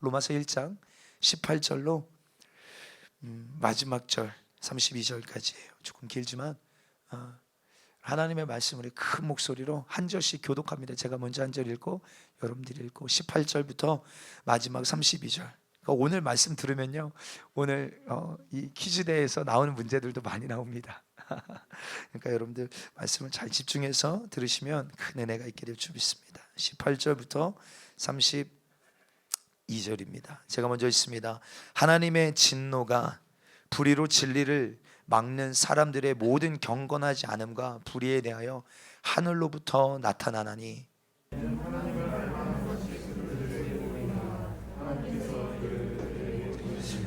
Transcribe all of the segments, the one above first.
로마서 1장 18절로 마지막 절 32절까지예요. 조금 길지만 하나님의 말씀을 큰 목소리로 한 절씩 교독합니다. 제가 먼저 한 절 읽고 여러분들이 읽고 18절부터 마지막 32절. 그러니까 오늘 말씀 들으면요, 오늘 이 퀴즈대에서 나오는 문제들도 많이 나옵니다. 그러니까 여러분들 말씀을 잘 집중해서 들으시면 큰 은혜가 있게 될 줄 믿습니다. 18절부터 32절입니다. 제가 먼저 읽습니다. 하나님의 진노가 불의로 진리를 막는 사람들의 모든 경건하지 않음과 불의에 대하여 하늘로부터 나타나나니,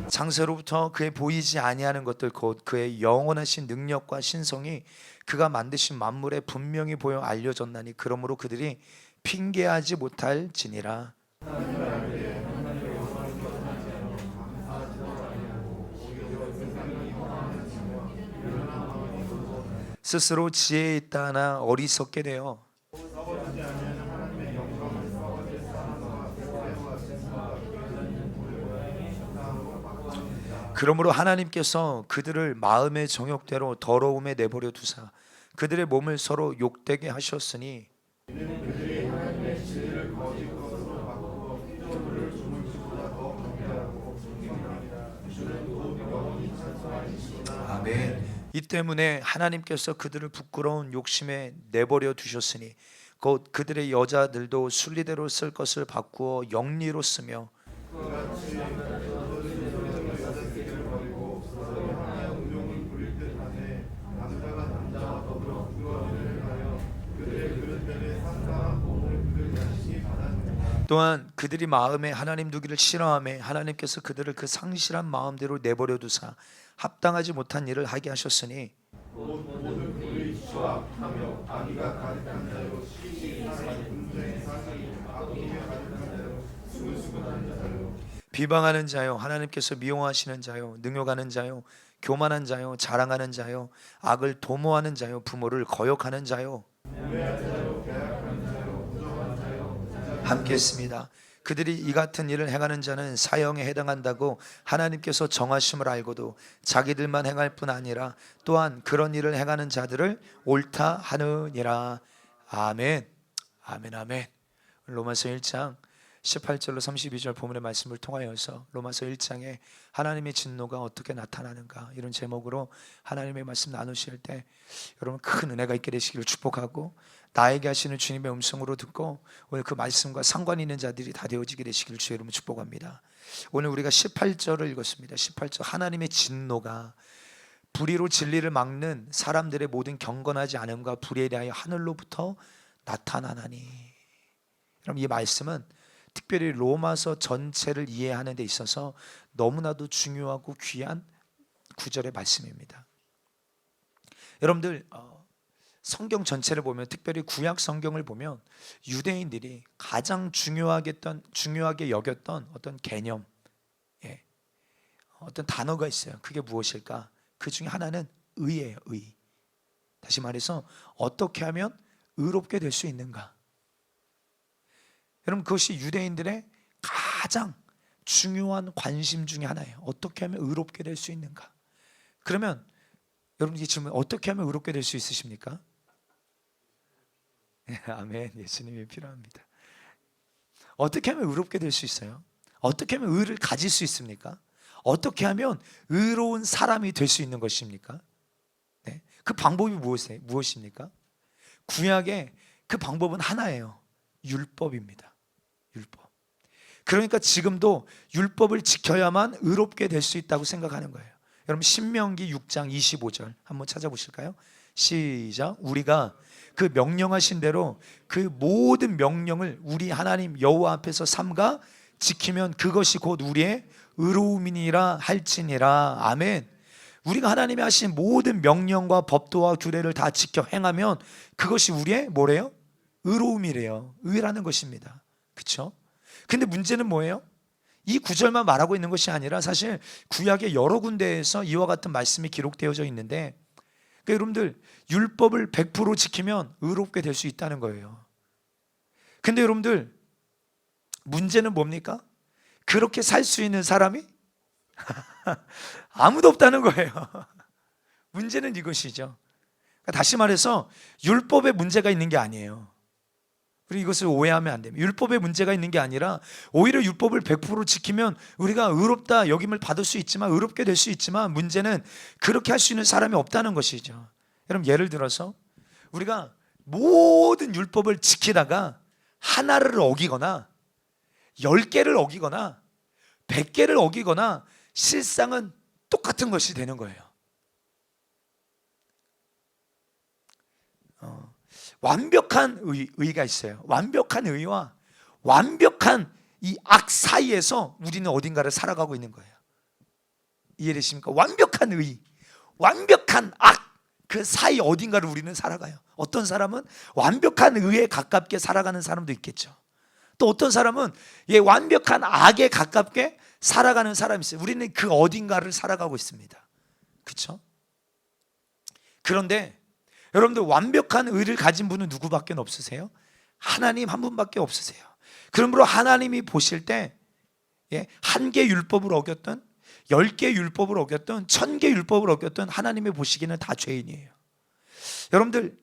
창세로부터 그의 보이지 아니하는 것들 곧 그의 영원하신 능력과 신성이 그가 만드신 만물에 분명히 보여 알려졌나니 그러므로 그들이 핑계하지 못할지니라. 스스로 지혜에 있다 하나 어리석게 되어 그러므로 하나님께서 그들을 마음의 정욕대로 더러움에 내버려 두사 그들의 몸을 서로 욕되게 하셨으니, 아멘. 이 때문에 하나님께서 그들을 부끄러운 욕심에 내버려 두셨으니 곧 그들의 여자들도 순리대로 쓸 것을 바꾸어 영리로 쓰며 또한 그들이 마음에 하나님 두기를 싫어하며 하나님께서 그들을 그 상실한 마음대로 내버려 두사 합당하지 못한 일을 하게 하셨으니, 비방하는 자요 하나님께서 미워하시는 자요 능욕하는 자요 교만한 자요 자랑하는 자요 악을 도모하는 자요 부모를 거역하는 자요 함께 했습니다. 그들이 이 같은 일을 행하는 자는 사형에 해당한다고 하나님께서 정하심을 알고도 자기들만 행할 뿐 아니라 또한 그런 일을 행하는 자들을 옳다 하느니라. 아멘. 아멘. 아멘. 로마서 1장 18절로 32절 본문의 말씀을 통하여서 로마서 1장에 하나님의 진노가 어떻게 나타나는가 이런 제목으로 하나님의 말씀 나누실 때 여러분 큰 은혜가 있게 되시기를 축복하고, 나에게 하시는 주님의 음성으로 듣고 오늘 그 말씀과 상관 있는 자들이 다 되어지게 되시기를 주의 이름으로 축복합니다. 오늘 우리가 18절을 읽었습니다. 18절 하나님의 진노가 불의로 진리를 막는 사람들의 모든 경건하지 않음과 불의에 대하여 하늘로부터 나타나나니. 그럼 이 말씀은 특별히 로마서 전체를 이해하는 데 있어서 너무나도 중요하고 귀한 구절의 말씀입니다. 여러분들 성경 전체를 보면, 특별히 구약 성경을 보면 유대인들이 가장 중요하게 여겼던 어떤 개념, 어떤 단어가 있어요. 그게 무엇일까? 그 중에 하나는 의예요. 의. 다시 말해서 어떻게 하면 의롭게 될 수 있는가? 여러분 그것이 유대인들의 가장 중요한 관심 중에 하나예요. 어떻게 하면 의롭게 될 수 있는가? 그러면 여러분이 질문, 어떻게 하면 의롭게 될 수 있으십니까? 아멘. 예수님이 필요합니다. 어떻게 하면 의롭게 될 수 있어요? 어떻게 하면 의를 가질 수 있습니까? 어떻게 하면 의로운 사람이 될 수 있는 것입니까? 네. 그 방법이 무엇입니까? 구약의 그 방법은 하나예요. 율법입니다. 율법. 그러니까 지금도 율법을 지켜야만 의롭게 될 수 있다고 생각하는 거예요. 여러분 신명기 6장 25절 한번 찾아보실까요? 시작. 우리가 그 명령하신 대로 그 모든 명령을 우리 하나님 여호와 앞에서 삼가 지키면 그것이 곧 우리의 의로움이니라 할지니라. 아멘. 우리가 하나님이 하신 모든 명령과 법도와 규례를 다 지켜 행하면 그것이 우리의 뭐래요? 의로움이래요. 의라는 것입니다. 그렇죠? 근데 문제는 뭐예요? 이 구절만 말하고 있는 것이 아니라 사실 구약의 여러 군데에서 이와 같은 말씀이 기록되어져 있는데, 그러니까 여러분들 율법을 100% 지키면 의롭게 될 수 있다는 거예요. 근데 여러분들 문제는 뭡니까? 그렇게 살 수 있는 사람이 아무도 없다는 거예요. 문제는 이것이죠. 다시 말해서 율법에 문제가 있는 게 아니에요. 우리 이것을 오해하면 안 됩니다. 율법에 문제가 있는 게 아니라 오히려 율법을 100% 지키면 우리가 의롭다 여김을 받을 수 있지만, 의롭게 될 수 있지만, 문제는 그렇게 할 수 있는 사람이 없다는 것이죠. 여러분, 예를 들어서 우리가 모든 율법을 지키다가 하나를 어기거나 10개를 어기거나 100개를 어기거나 실상은 똑같은 것이 되는 거예요. 완벽한 의가 있어요. 완벽한 의와 완벽한 이 악 사이에서 우리는 어딘가를 살아가고 있는 거예요. 이해되십니까? 완벽한 의, 완벽한 악, 그 사이 어딘가를 우리는 살아가요. 어떤 사람은 완벽한 의에 가깝게 살아가는 사람도 있겠죠. 또 어떤 사람은 완벽한 악에 가깝게 살아가는 사람이 있어요. 우리는 그 어딘가를 살아가고 있습니다. 그렇죠? 그런데 여러분들, 완벽한 의를 가진 분은 누구밖에 없으세요? 하나님 한 분밖에 없으세요. 그러므로 하나님이 보실 때 1개 율법을 어겼던 10개 율법을 어겼던 1000개 율법을 어겼던 하나님이 보시기에는 다 죄인이에요. 여러분들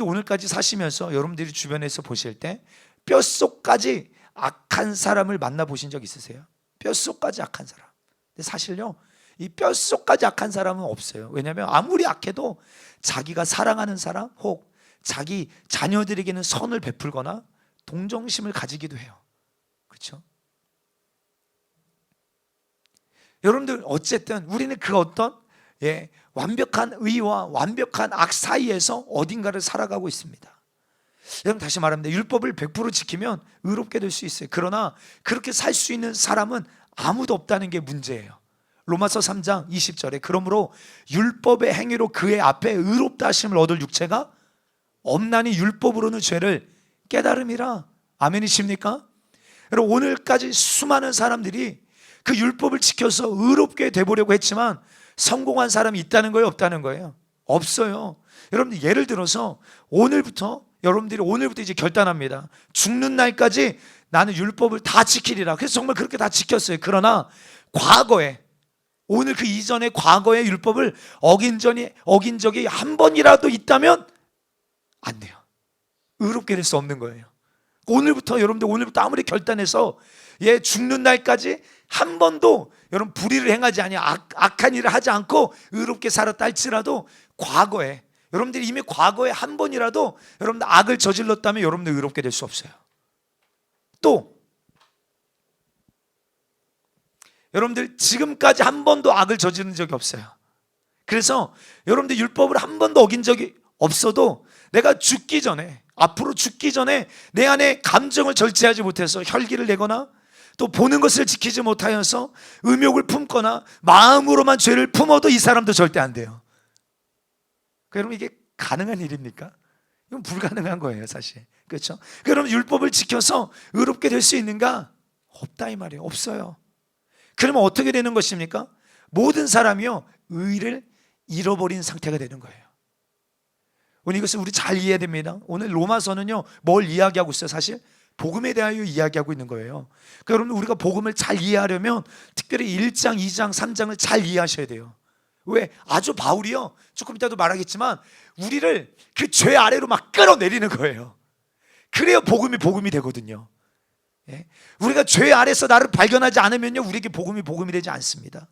오늘까지 사시면서 여러분들이 주변에서 보실 때 뼛속까지 악한 사람을 만나보신 적 있으세요? 뼛속까지 악한 사람. 근데 사실요, 이 뼛속까지 악한 사람은 없어요. 왜냐하면 아무리 악해도 자기가 사랑하는 사람 혹 자기 자녀들에게는 선을 베풀거나 동정심을 가지기도 해요. 그렇죠? 여러분들, 어쨌든 우리는 그 어떤 완벽한 의와 완벽한 악 사이에서 어딘가를 살아가고 있습니다. 여러분, 다시 말합니다. 율법을 100% 지키면 의롭게 될 수 있어요. 그러나 그렇게 살 수 있는 사람은 아무도 없다는 게 문제예요. 로마서 3장 20절에 그러므로 율법의 행위로 그의 앞에 의롭다 하심을 얻을 육체가 없나니 율법으로는 죄를 깨달음이라. 아멘이십니까? 여러분, 오늘까지 수많은 사람들이 그 율법을 지켜서 의롭게 되보려고 했지만 성공한 사람이 있다는 거예요, 없다는 거예요? 없어요. 여러분들, 예를 들어서 여러분들이 오늘부터 이제 결단합니다. 죽는 날까지 나는 율법을 다 지키리라. 그래서 정말 그렇게 다 지켰어요. 그러나 과거에, 오늘 그 이전의 과거의 율법을 어긴 적이 한 번이라도 있다면 안 돼요. 의롭게 될 수 없는 거예요. 여러분들 오늘부터 아무리 결단해서 죽는 날까지 한 번도 여러분 불의를 행하지 아니 악한 일을 하지 않고 의롭게 살았다 할지라도 과거에, 여러분들이 이미 과거에 한 번이라도 여러분들 악을 저질렀다면 여러분들 의롭게 될 수 없어요. 또 여러분들 지금까지 한 번도 악을 저지른 적이 없어요. 그래서 여러분들 율법을 한 번도 어긴 적이 없어도 내가 앞으로 죽기 전에 내 안에 감정을 절제하지 못해서 혈기를 내거나 또 보는 것을 지키지 못하여서 음욕을 품거나 마음으로만 죄를 품어도 이 사람도 절대 안 돼요. 여러분, 이게 가능한 일입니까? 이건 불가능한 거예요, 사실. 그렇죠? 그럼 율법을 지켜서 의롭게 될 수 있는가? 없다 이 말이에요. 없어요. 그러면 어떻게 되는 것입니까? 모든 사람이요, 의를 잃어버린 상태가 되는 거예요. 오늘 이것을 우리 잘 이해해야 됩니다. 오늘 로마서는요, 뭘 이야기하고 있어요? 사실 복음에 대하여 이야기하고 있는 거예요. 그러니까 여러분, 우리가 복음을 잘 이해하려면 특별히 1장, 2장, 3장을 잘 이해하셔야 돼요. 왜? 아주 바울이요, 조금 이따도 말하겠지만 우리를 그 죄 아래로 막 끌어내리는 거예요. 그래야 복음이 되거든요. 우리가 죄 아래서 나를 발견하지 않으면요, 우리에게 복음이 되지 않습니다.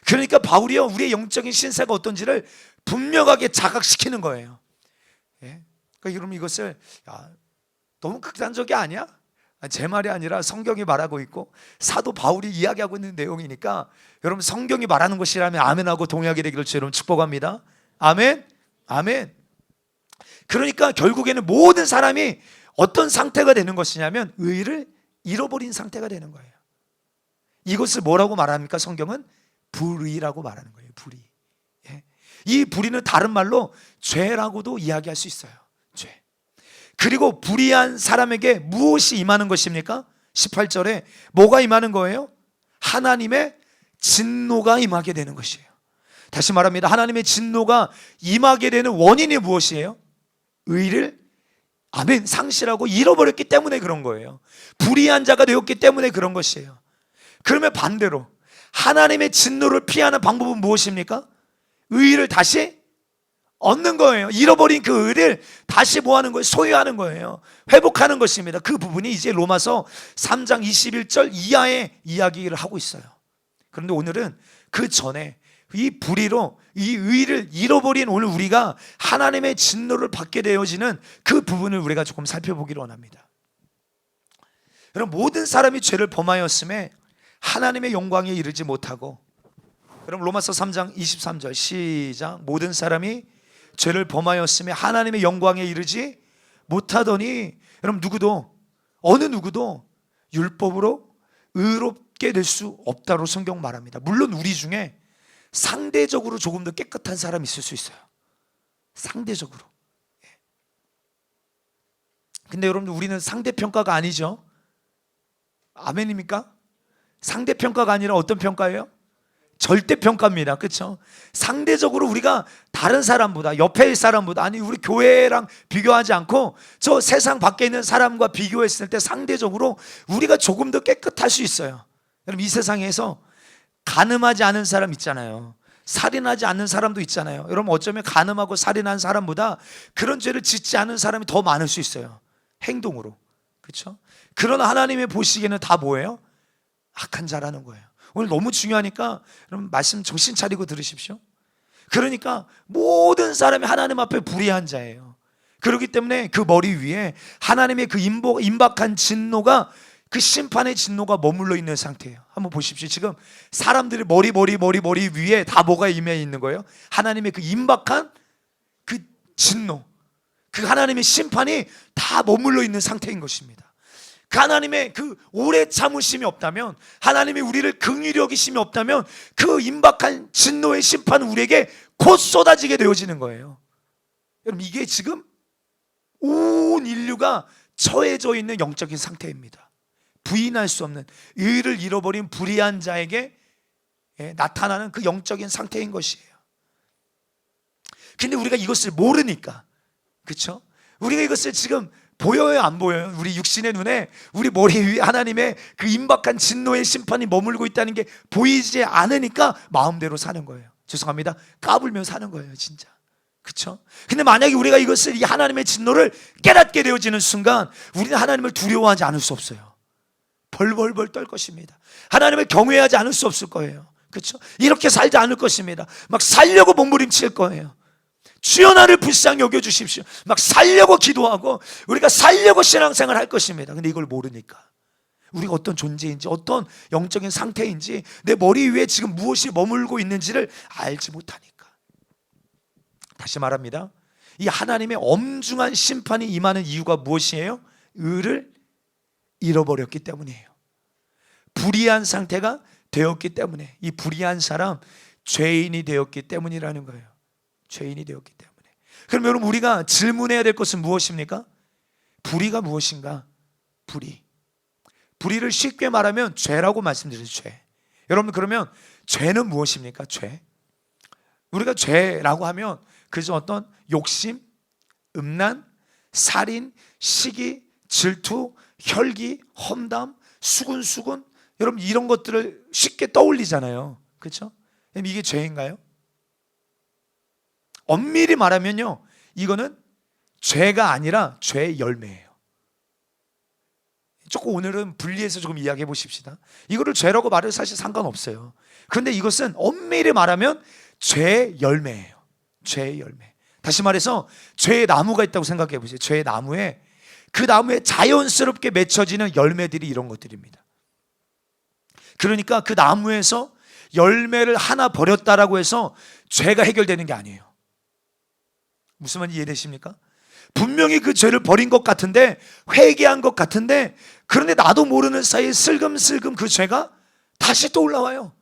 그러니까 바울이요, 우리의 영적인 신세가 어떤지를 분명하게 자각시키는 거예요. 그러니까 여러분, 이것을 너무 극단적이 아니야? 제 말이 아니라 성경이 말하고 있고 사도 바울이 이야기하고 있는 내용이니까 여러분, 성경이 말하는 것이라면 아멘하고 동의하게 되기를 여러분 축복합니다. 아멘. 아멘. 그러니까 결국에는 모든 사람이 어떤 상태가 되는 것이냐면 의를 잃어버린 상태가 되는 거예요. 이것을 뭐라고 말합니까? 성경은 불의라고 말하는 거예요. 불의. 이 불의는 다른 말로 죄라고도 이야기할 수 있어요. 죄. 그리고 불의한 사람에게 무엇이 임하는 것입니까? 18절에 뭐가 임하는 거예요? 하나님의 진노가 임하게 되는 것이에요. 다시 말합니다. 하나님의 진노가 임하게 되는 원인이 무엇이에요? 의를 아멘. 상실하고 잃어버렸기 때문에 그런 거예요. 불의한 자가 되었기 때문에 그런 것이에요. 그러면 반대로 하나님의 진노를 피하는 방법은 무엇입니까? 의를 다시 얻는 거예요. 잃어버린 그 의를 다시 뭐 하는 거예요? 소유하는 거예요. 회복하는 것입니다. 그 부분이 이제 로마서 3장 21절 이하의 이야기를 하고 있어요. 그런데 오늘은 그 전에 이 불의로 이 의를 잃어버린 오늘 우리가 하나님의 진노를 받게 되어지는 그 부분을 우리가 조금 살펴보기를 원합니다. 여러분, 모든 사람이 죄를 범하였음에 하나님의 영광에 이르지 못하고, 여러분 로마서 3장 23절 시작. 모든 사람이 죄를 범하였음에 하나님의 영광에 이르지 못하더니, 여러분 누구도 어느 누구도 율법으로 의롭게 될 수 없다고 성경 말합니다. 물론 우리 중에 상대적으로 조금 더 깨끗한 사람이 있을 수 있어요. 상대적으로. 근데 여러분들, 우리는 상대평가가 아니죠. 아멘입니까? 상대평가가 아니라 어떤 평가예요? 절대평가입니다. 그렇죠? 상대적으로 우리가 다른 사람보다, 옆에 사람보다, 아니 우리 교회랑 비교하지 않고 저 세상 밖에 있는 사람과 비교했을 때 상대적으로 우리가 조금 더 깨끗할 수 있어요. 여러분, 이 세상에서 간음하지 않은 사람 있잖아요. 살인하지 않는 사람도 있잖아요. 여러분, 어쩌면 간음하고 살인한 사람보다 그런 죄를 짓지 않은 사람이 더 많을 수 있어요. 행동으로. 그렇죠? 그러나 하나님의 보시기에는 다 뭐예요? 악한 자라는 거예요. 오늘 너무 중요하니까 여러분 말씀 정신 차리고 들으십시오. 그러니까 모든 사람이 하나님 앞에 불의한 자예요. 그렇기 때문에 그 머리 위에 하나님의 그 임박한 진노가, 그 심판의 진노가 머물러 있는 상태예요. 한번 보십시오. 지금 사람들이 머리 위에 다 뭐가 임해 있는 거예요? 하나님의 그 임박한 그 진노, 그 하나님의 심판이 다 머물러 있는 상태인 것입니다. 그 하나님의 그 오래 참으심이 없다면, 하나님이 우리를 긍휼히 여기심이 없다면 그 임박한 진노의 심판은 우리에게 곧 쏟아지게 되어지는 거예요. 여러분, 이게 지금 온 인류가 처해져 있는 영적인 상태입니다. 부인할 수 없는 의를 잃어버린 불의한 자에게 나타나는 그 영적인 상태인 것이에요. 근데 우리가 이것을 모르니까, 그렇죠? 우리가 이것을 지금 보여요, 안 보여요? 우리 육신의 눈에 우리 머리 위에 하나님의 그 임박한 진노의 심판이 머물고 있다는 게 보이지 않으니까 마음대로 사는 거예요. 죄송합니다. 까불며 사는 거예요, 진짜. 그렇죠? 근데 만약에 우리가 이것을, 이 하나님의 진노를 깨닫게 되어지는 순간 우리는 하나님을 두려워하지 않을 수 없어요. 벌벌벌 떨 것입니다. 하나님을 경외하지 않을 수 없을 거예요. 그렇죠? 이렇게 살지 않을 것입니다. 막 살려고 몸부림칠 거예요. 주여 나를 불쌍히 여겨주십시오. 막 살려고 기도하고 우리가 살려고 신앙생활 할 것입니다. 근데 이걸 모르니까, 우리가 어떤 존재인지, 어떤 영적인 상태인지, 내 머리 위에 지금 무엇이 머물고 있는지를 알지 못하니까. 다시 말합니다. 이 하나님의 엄중한 심판이 임하는 이유가 무엇이에요? 의를 잃어버렸기 때문이에요. 불의한 상태가 되었기 때문에, 이 불의한 사람 죄인이 되었기 때문이라는 거예요. 죄인이 되었기 때문에. 그럼 여러분, 우리가 질문해야 될 것은 무엇입니까? 불의가 무엇인가? 불의를 쉽게 말하면 죄라고 말씀드려요. 죄. 여러분, 그러면 죄는 무엇입니까? 죄. 우리가 죄라고 하면 그저 어떤 욕심, 음란, 살인, 시기, 질투, 혈기, 험담, 수군수군, 여러분 이런 것들을 쉽게 떠올리잖아요. 그렇죠? 이게 죄인가요? 엄밀히 말하면요, 이거는 죄가 아니라 죄의 열매예요. 조금 오늘은 분리해서 조금 이야기해 보십시다. 이거를 죄라고 말해도 사실 상관없어요. 그런데 이것은 엄밀히 말하면 죄의 열매예요. 죄의 열매. 다시 말해서 죄의 나무가 있다고 생각해 보세요. 죄의 나무에, 그 나무에 자연스럽게 맺혀지는 열매들이 이런 것들입니다. 그러니까 그 나무에서 열매를 하나 버렸다라고 해서 죄가 해결되는 게 아니에요. 무슨 말인지 이해되십니까? 분명히 그 죄를 버린 것 같은데, 회개한 것 같은데, 그런데 나도 모르는 사이에 슬금슬금 그 죄가 다시 또 올라와요.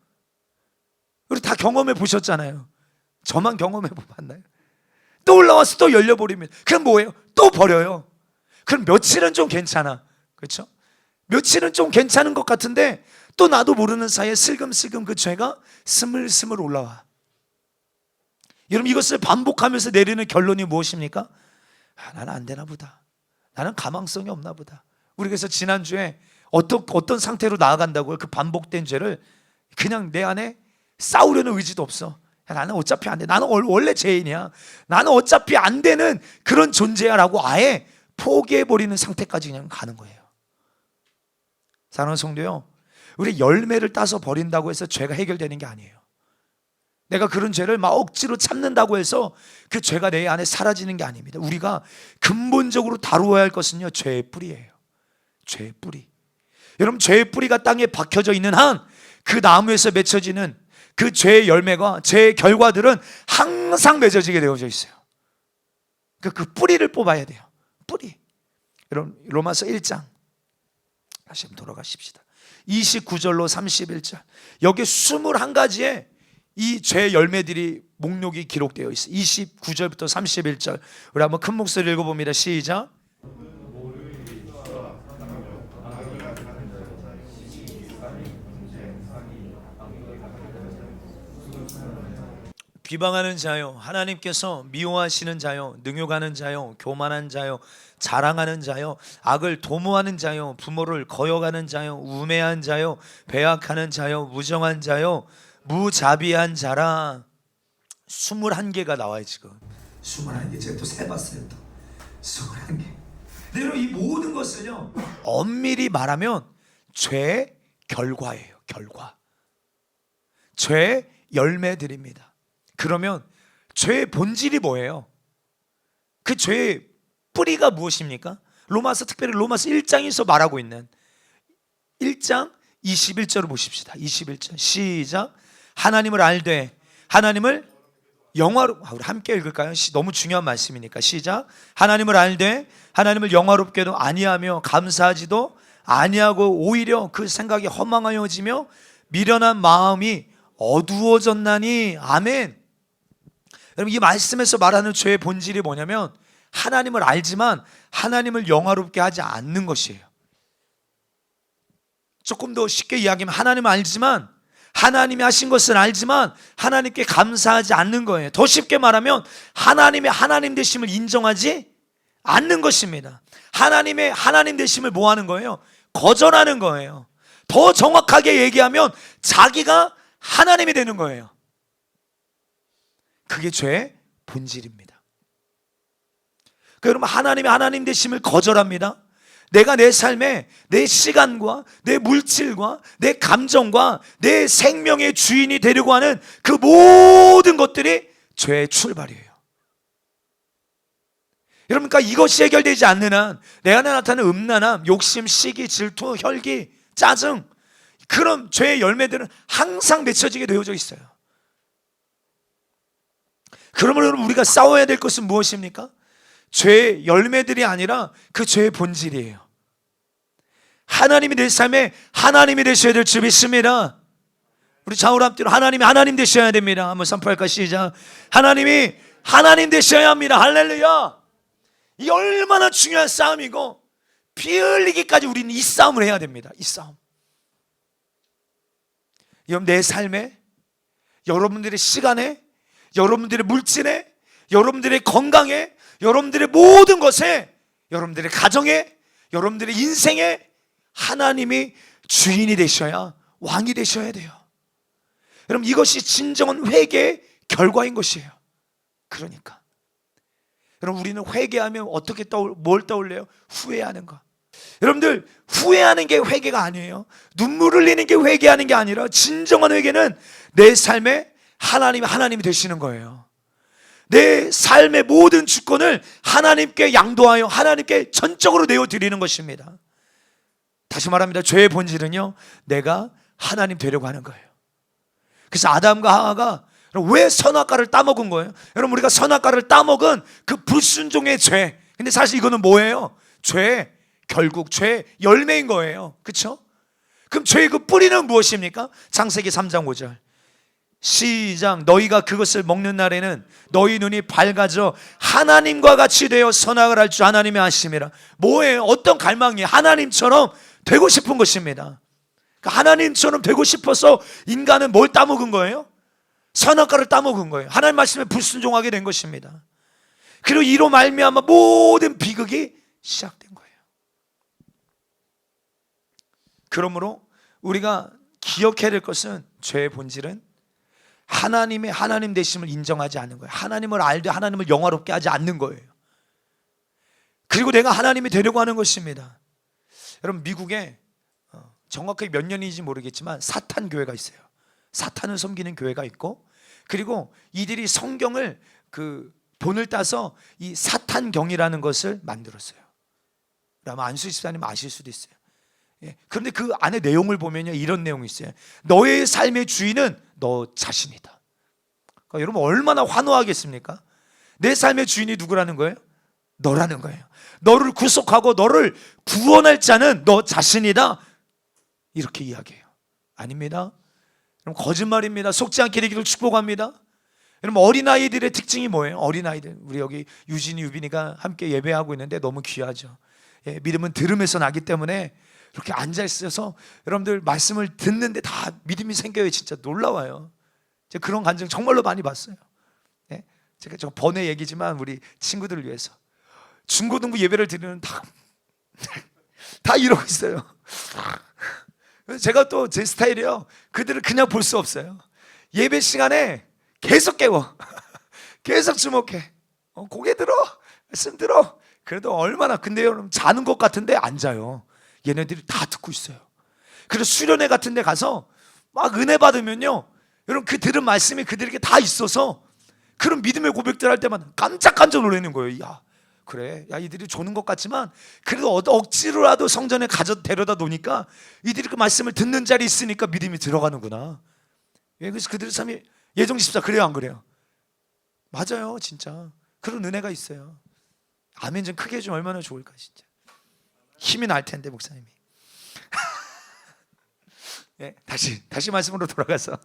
우리 다 경험해 보셨잖아요. 저만 경험해 봤나요? 또 올라와서 또 열려버립니다. 그럼 뭐예요? 또 버려요. 그럼 며칠은 좀 괜찮아. 그렇죠? 며칠은 좀 괜찮은 것 같은데 또 나도 모르는 사이에 슬금슬금 그 죄가 스물스물 올라와. 여러분, 이것을 반복하면서 내리는 결론이 무엇입니까? 나는 안 되나 보다. 나는 가망성이 없나 보다. 우리 그래서 지난주에 어떤 상태로 나아간다고요? 그 반복된 죄를 그냥 내 안에 싸우려는 의지도 없어. 야, 나는 어차피 안 돼. 나는 원래 죄인이야. 나는 어차피 안 되는 그런 존재야 라고 아예 포기해버리는 상태까지 그냥 가는 거예요. 사랑하는 성도요, 우리 열매를 따서 버린다고 해서 죄가 해결되는 게 아니에요. 내가 그런 죄를 막 억지로 참는다고 해서 그 죄가 내 안에 사라지는 게 아닙니다. 우리가 근본적으로 다루어야 할 것은요, 죄의 뿌리예요. 죄의 뿌리. 여러분, 죄의 뿌리가 땅에 박혀져 있는 한 그 나무에서 맺혀지는 그 죄의 열매가, 죄의 결과들은 항상 맺어지게 되어져 있어요. 그 뿌리를 뽑아야 돼요. 뿌리. 여러분, 로마서 1장 다시 한번 돌아가십시다. 29절로 31절. 여기 21가지의 이 죄의 열매들이 목록이 기록되어 있어요. 29절부터 31절. 우리 한번 큰 목소리 읽어봅니다. 시작. 비방하는 자요, 하나님께서 미워하시는 자요, 능욕하는 자요, 교만한 자요, 자랑하는 자요, 악을 도모하는 자요, 부모를 거역하는 자요, 우매한 자요, 배악하는 자요, 무정한 자요, 무자비한 자라. 21개가 나와요. 지금 21개. 제가 또 세봤어요. 또 21개. 근데 여러분, 이 모든 것은요, 엄밀히 말하면 죄의 결과예요. 결과. 죄의 열매들입니다. 그러면 죄의 본질이 뭐예요? 그 죄의 뿌리가 무엇입니까? 특별히 로마서 1장에서 말하고 있는 1장 21절을 보십시다. 21절 시작. 하나님을 알되 하나님을 우리 함께 읽을까요? 너무 중요한 말씀이니까 시작. 하나님을 알되 하나님을 영화롭게도 아니하며 감사하지도 아니하고 오히려 그 생각이 허망하여지며 미련한 마음이 어두워졌나니. 아멘. 여러분, 이 말씀에서 말하는 죄의 본질이 뭐냐면 하나님을 알지만 하나님을 영화롭게 하지 않는 것이에요. 조금 더 쉽게 이야기하면 하나님을 알지만, 하나님이 하신 것은 알지만 하나님께 감사하지 않는 거예요. 더 쉽게 말하면 하나님의 하나님 되심을 인정하지 않는 것입니다. 하나님의 하나님 되심을 뭐 하는 거예요? 거절하는 거예요. 더 정확하게 얘기하면 자기가 하나님이 되는 거예요. 그게 죄의 본질입니다. 그러니까 여러분, 하나님의 하나님 되심을 거절합니다. 내가 내 삶에 내 시간과 내 물질과 내 감정과 내 생명의 주인이 되려고 하는 그 모든 것들이 죄의 출발이에요. 여러분, 그러니까 이것이 해결되지 않는 한 내 안에 나타나는 음란함, 욕심, 시기, 질투, 혈기, 짜증, 그런 죄의 열매들은 항상 맺혀지게 되어져 있어요. 그러므로 여러분, 우리가 싸워야 될 것은 무엇입니까? 죄의 열매들이 아니라 그 죄의 본질이에요. 하나님이 내 삶에 하나님이 되셔야 될 줄 믿습니다. 우리 좌우로 앞뒤로 하나님이 하나님 되셔야 됩니다. 한번 선포할까? 시작. 하나님이 하나님 되셔야 합니다. 할렐루야. 이 얼마나 중요한 싸움이고, 피 흘리기까지 우리는 이 싸움을 해야 됩니다. 이 싸움. 여러분, 내 삶에, 여러분들의 시간에, 여러분들의 물질에, 여러분들의 건강에, 여러분들의 모든 것에, 여러분들의 가정에, 여러분들의 인생에 하나님이 주인이 되셔야, 왕이 되셔야 돼요. 여러분, 이것이 진정한 회개의 결과인 것이에요. 그러니까 여러분, 우리는 회개하면 어떻게 뭘 떠올려요? 후회하는 거. 여러분들, 후회하는 게 회개가 아니에요. 눈물 흘리는 게 회개하는 게 아니라 진정한 회개는 내 삶에 하나님이 되시는 거예요. 내 삶의 모든 주권을 하나님께 양도하여 하나님께 전적으로 내어드리는 것입니다. 다시 말합니다. 죄의 본질은요, 내가 하나님 되려고 하는 거예요. 그래서 아담과 하와가 왜 선악과를 따먹은 거예요? 여러분, 우리가 선악과를 따먹은 그 불순종의 죄. 근데 사실 이거는 뭐예요? 결국 죄의 열매인 거예요. 그렇죠? 그럼 죄의 그 뿌리는 무엇입니까? 창세기 3장 5절 시작. 너희가 그것을 먹는 날에는 너희 눈이 밝아져 하나님과 같이 되어 선악을 할 줄 하나님이 아심이라. 뭐예요? 어떤 갈망이? 하나님처럼 되고 싶은 것입니다. 그러니까 하나님처럼 되고 싶어서 인간은 뭘 따먹은 거예요? 선악과를 따먹은 거예요. 하나님 말씀에 불순종하게 된 것입니다. 그리고 이로 말미암아 모든 비극이 시작된 거예요. 그러므로 우리가 기억해야 될 것은 죄의 본질은 하나님의 하나님 되심을 인정하지 않는 거예요. 하나님을 알되 하나님을 영화롭게 하지 않는 거예요. 그리고 내가 하나님이 되려고 하는 것입니다. 여러분, 미국에 정확하게 몇 년인지 모르겠지만 사탄 교회가 있어요. 사탄을 섬기는 교회가 있고, 그리고 이들이 성경을 본을 따서 이 사탄경이라는 것을 만들었어요. 아마 안수희 집사님 아실 수도 있어요. 그런데 그 안에 내용을 보면요, 이런 내용이 있어요. 너의 삶의 주인은 너 자신이다. 그러니까 여러분, 얼마나 환호하겠습니까? 내 삶의 주인이 누구라는 거예요? 너라는 거예요. 너를 구속하고 너를 구원할 자는 너 자신이다, 이렇게 이야기해요. 아닙니다. 그럼 거짓말입니다. 속지 않게 되기를 축복합니다. 여러분, 어린아이들의 특징이 뭐예요? 어린아이들, 우리 여기 유진이, 유빈이가 함께 예배하고 있는데 너무 귀하죠. 믿음은 들음에서 나기 때문에 이렇게 앉아있어서 여러분들 말씀을 듣는데 다 믿음이 생겨요. 진짜 놀라워요. 제가 그런 간증 정말로 많이 봤어요. 제가 저 번외 얘기지만 우리 친구들을 위해서 중고등부 예배를 드리는 다 이러고 있어요. 제가 또 제 스타일이요, 그들을 그냥 볼 수 없어요. 예배 시간에 계속 깨워. 계속 주목해. 고개 들어, 말씀 들어. 그래도 얼마나, 근데 여러분, 자는 것 같은데 안 자요. 얘네들이 다 듣고 있어요. 그래서 수련회 같은 데 가서 막 은혜 받으면요, 여러분, 그 들은 말씀이 그들에게 다 있어서 그런 믿음의 고백들 할 때만 깜짝깜짝 놀라는 거예요. 야, 그래, 야, 이들이 조는 것 같지만 그래도 억지로라도 성전에 데려다 놓으니까 이들이 그 말씀을 듣는 자리에 있으니까 믿음이 들어가는구나. 그래서 그들의 삶이, 예정 집사 그래요, 안 그래요? 맞아요, 진짜 그런 은혜가 있어요. 아멘 좀 크게 해주면 얼마나 좋을까. 진짜 힘이 날 텐데, 목사님이. 다시 말씀으로 돌아가서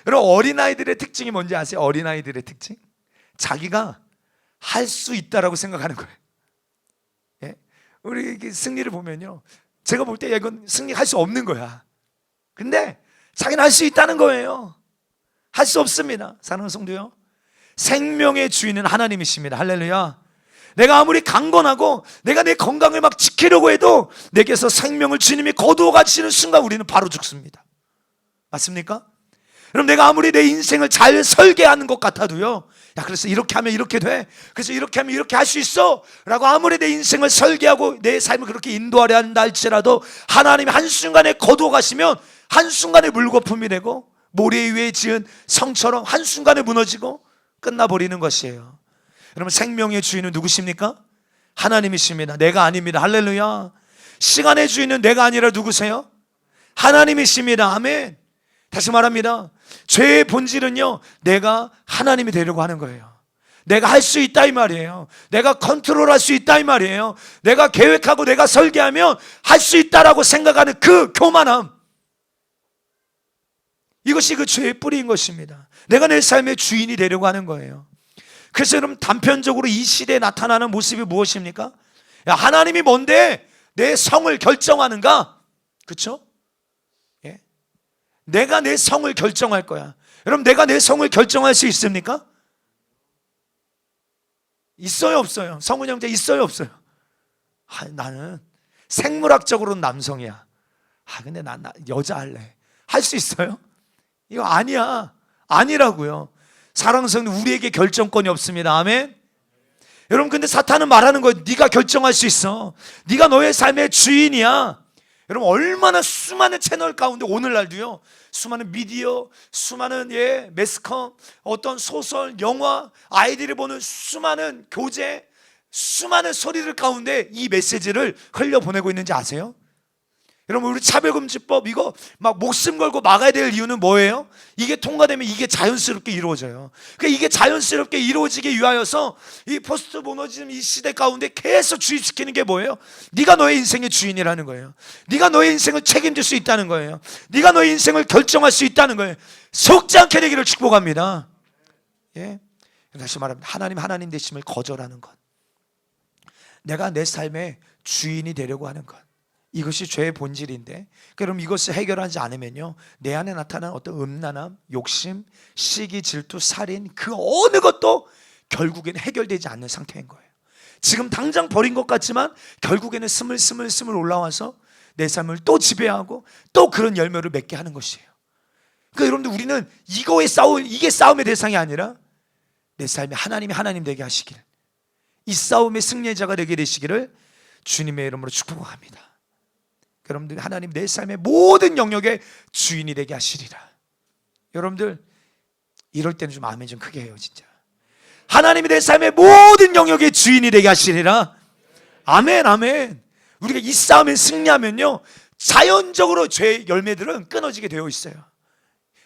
여러분, 어린아이들의 특징이 뭔지 아세요? 어린아이들의 특징, 자기가 할 수 있다라고 생각하는 거예요. 우리 승리를 보면요, 제가 볼 때 이건 승리할 수 없는 거야. 근데 자기는 할 수 있다는 거예요. 할 수 없습니다. 사랑하는 성도요, 생명의 주인은 하나님이십니다. 할렐루야. 내가 아무리 강건하고 내가 내 건강을 막 지키려고 해도 내게서 생명을 주님이 거두어 가시는 순간 우리는 바로 죽습니다. 맞습니까? 그럼 내가 아무리 내 인생을 잘 설계하는 것 같아도요, 야, 그래서 이렇게 하면 이렇게 돼, 그래서 이렇게 하면 이렇게 할 수 있어 라고 아무리 내 인생을 설계하고 내 삶을 그렇게 인도하려 한다 할지라도 하나님이 한순간에 거두어 가시면 한순간에 물거품이 되고 모래 위에 지은 성처럼 한순간에 무너지고 끝나버리는 것이에요. 여러분, 생명의 주인은 누구십니까? 하나님이십니다. 내가 아닙니다. 할렐루야. 시간의 주인은 내가 아니라 누구세요? 하나님이십니다. 아멘. 다시 말합니다. 죄의 본질은요, 내가 하나님이 되려고 하는 거예요. 내가 할 수 있다 이 말이에요. 내가 컨트롤할 수 있다 이 말이에요. 내가 계획하고 내가 설계하면 할 수 있다라고 생각하는 그 교만함, 이것이 그 죄의 뿌리인 것입니다. 내가 내 삶의 주인이 되려고 하는 거예요. 그래서 여러분, 단편적으로 이 시대에 나타나는 모습이 무엇입니까? 야, 하나님이 뭔데 내 성을 결정하는가? 그렇죠? 내가 내 성을 결정할 거야. 여러분, 내가 내 성을 결정할 수 있습니까? 있어요, 없어요? 성훈 형제 있어요, 없어요? 나는 생물학적으로는 남성이야. 근데 나 여자 할래. 할 수 있어요? 이거 아니야. 아니라고요. 사랑하는 성도, 우리에게 결정권이 없습니다. 아멘. 여러분, 근데 사탄은 말하는 거예요. 네가 결정할 수 있어. 네가 너의 삶의 주인이야. 여러분, 얼마나 수많은 채널 가운데 오늘날도요, 수많은 미디어, 수많은 매스컴, 어떤 소설, 영화, 아이들이 보는 수많은 교재, 수많은 소리들 가운데 이 메시지를 흘려보내고 있는지 아세요? 여러분, 우리 차별금지법 이거 막 목숨 걸고 막아야 될 이유는 뭐예요? 이게 통과되면 이게 자연스럽게 이루어져요. 그러니까 이게 자연스럽게 이루어지기 위하여서 이 포스트 모더니즘 이 시대 가운데 계속 주입시키는 게 뭐예요? 네가 너의 인생의 주인이라는 거예요. 네가 너의 인생을 책임질 수 있다는 거예요. 네가 너의 인생을 결정할 수 있다는 거예요. 속지 않게 되기를 축복합니다. 다시 말합니다. 하나님 되심을 거절하는 것, 내가 내 삶의 주인이 되려고 하는 것, 이것이 죄의 본질인데, 그럼 이것을 해결하지 않으면요, 내 안에 나타나는 어떤 음란함, 욕심, 시기, 질투, 살인, 그 어느 것도 결국에는 해결되지 않는 상태인 거예요. 지금 당장 버린 것 같지만 결국에는 스물스물 올라와서 내 삶을 또 지배하고 또 그런 열매를 맺게 하는 것이에요. 그러니까 여러분들, 우리는 이게 싸움의 대상이 아니라 내 삶에 하나님이 하나님 되게 하시길, 이 싸움의 승리자가 되게 되시기를 주님의 이름으로 축복합니다. 여러분들, 하나님 내 삶의 모든 영역의 주인이 되게 하시리라. 여러분들, 이럴 때는 좀 아멘 좀 크게 해요. 진짜 하나님이 내 삶의 모든 영역의 주인이 되게 하시리라. 아멘, 아멘. 우리가 이 싸움에 승리하면요, 자연적으로 죄의 열매들은 끊어지게 되어 있어요.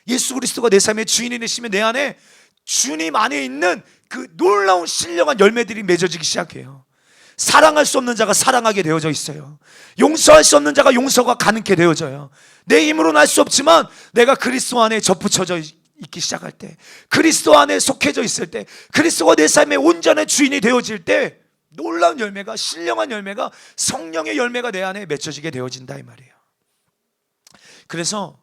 예수 그리스도가 내 삶의 주인이 되시면 내 안에 주님 안에 있는 그 놀라운 신령한 열매들이 맺어지기 시작해요. 사랑할 수 없는 자가 사랑하게 되어져 있어요. 용서할 수 없는 자가 용서가 가능케 되어져요. 내 힘으로는 할 수 없지만 내가 그리스도 안에 접붙여져 있기 시작할 때, 그리스도 안에 속해져 있을 때, 그리스도가 내 삶의 온전한 주인이 되어질 때 놀라운 열매가, 신령한 열매가, 성령의 열매가 내 안에 맺혀지게 되어진다 이 말이에요. 그래서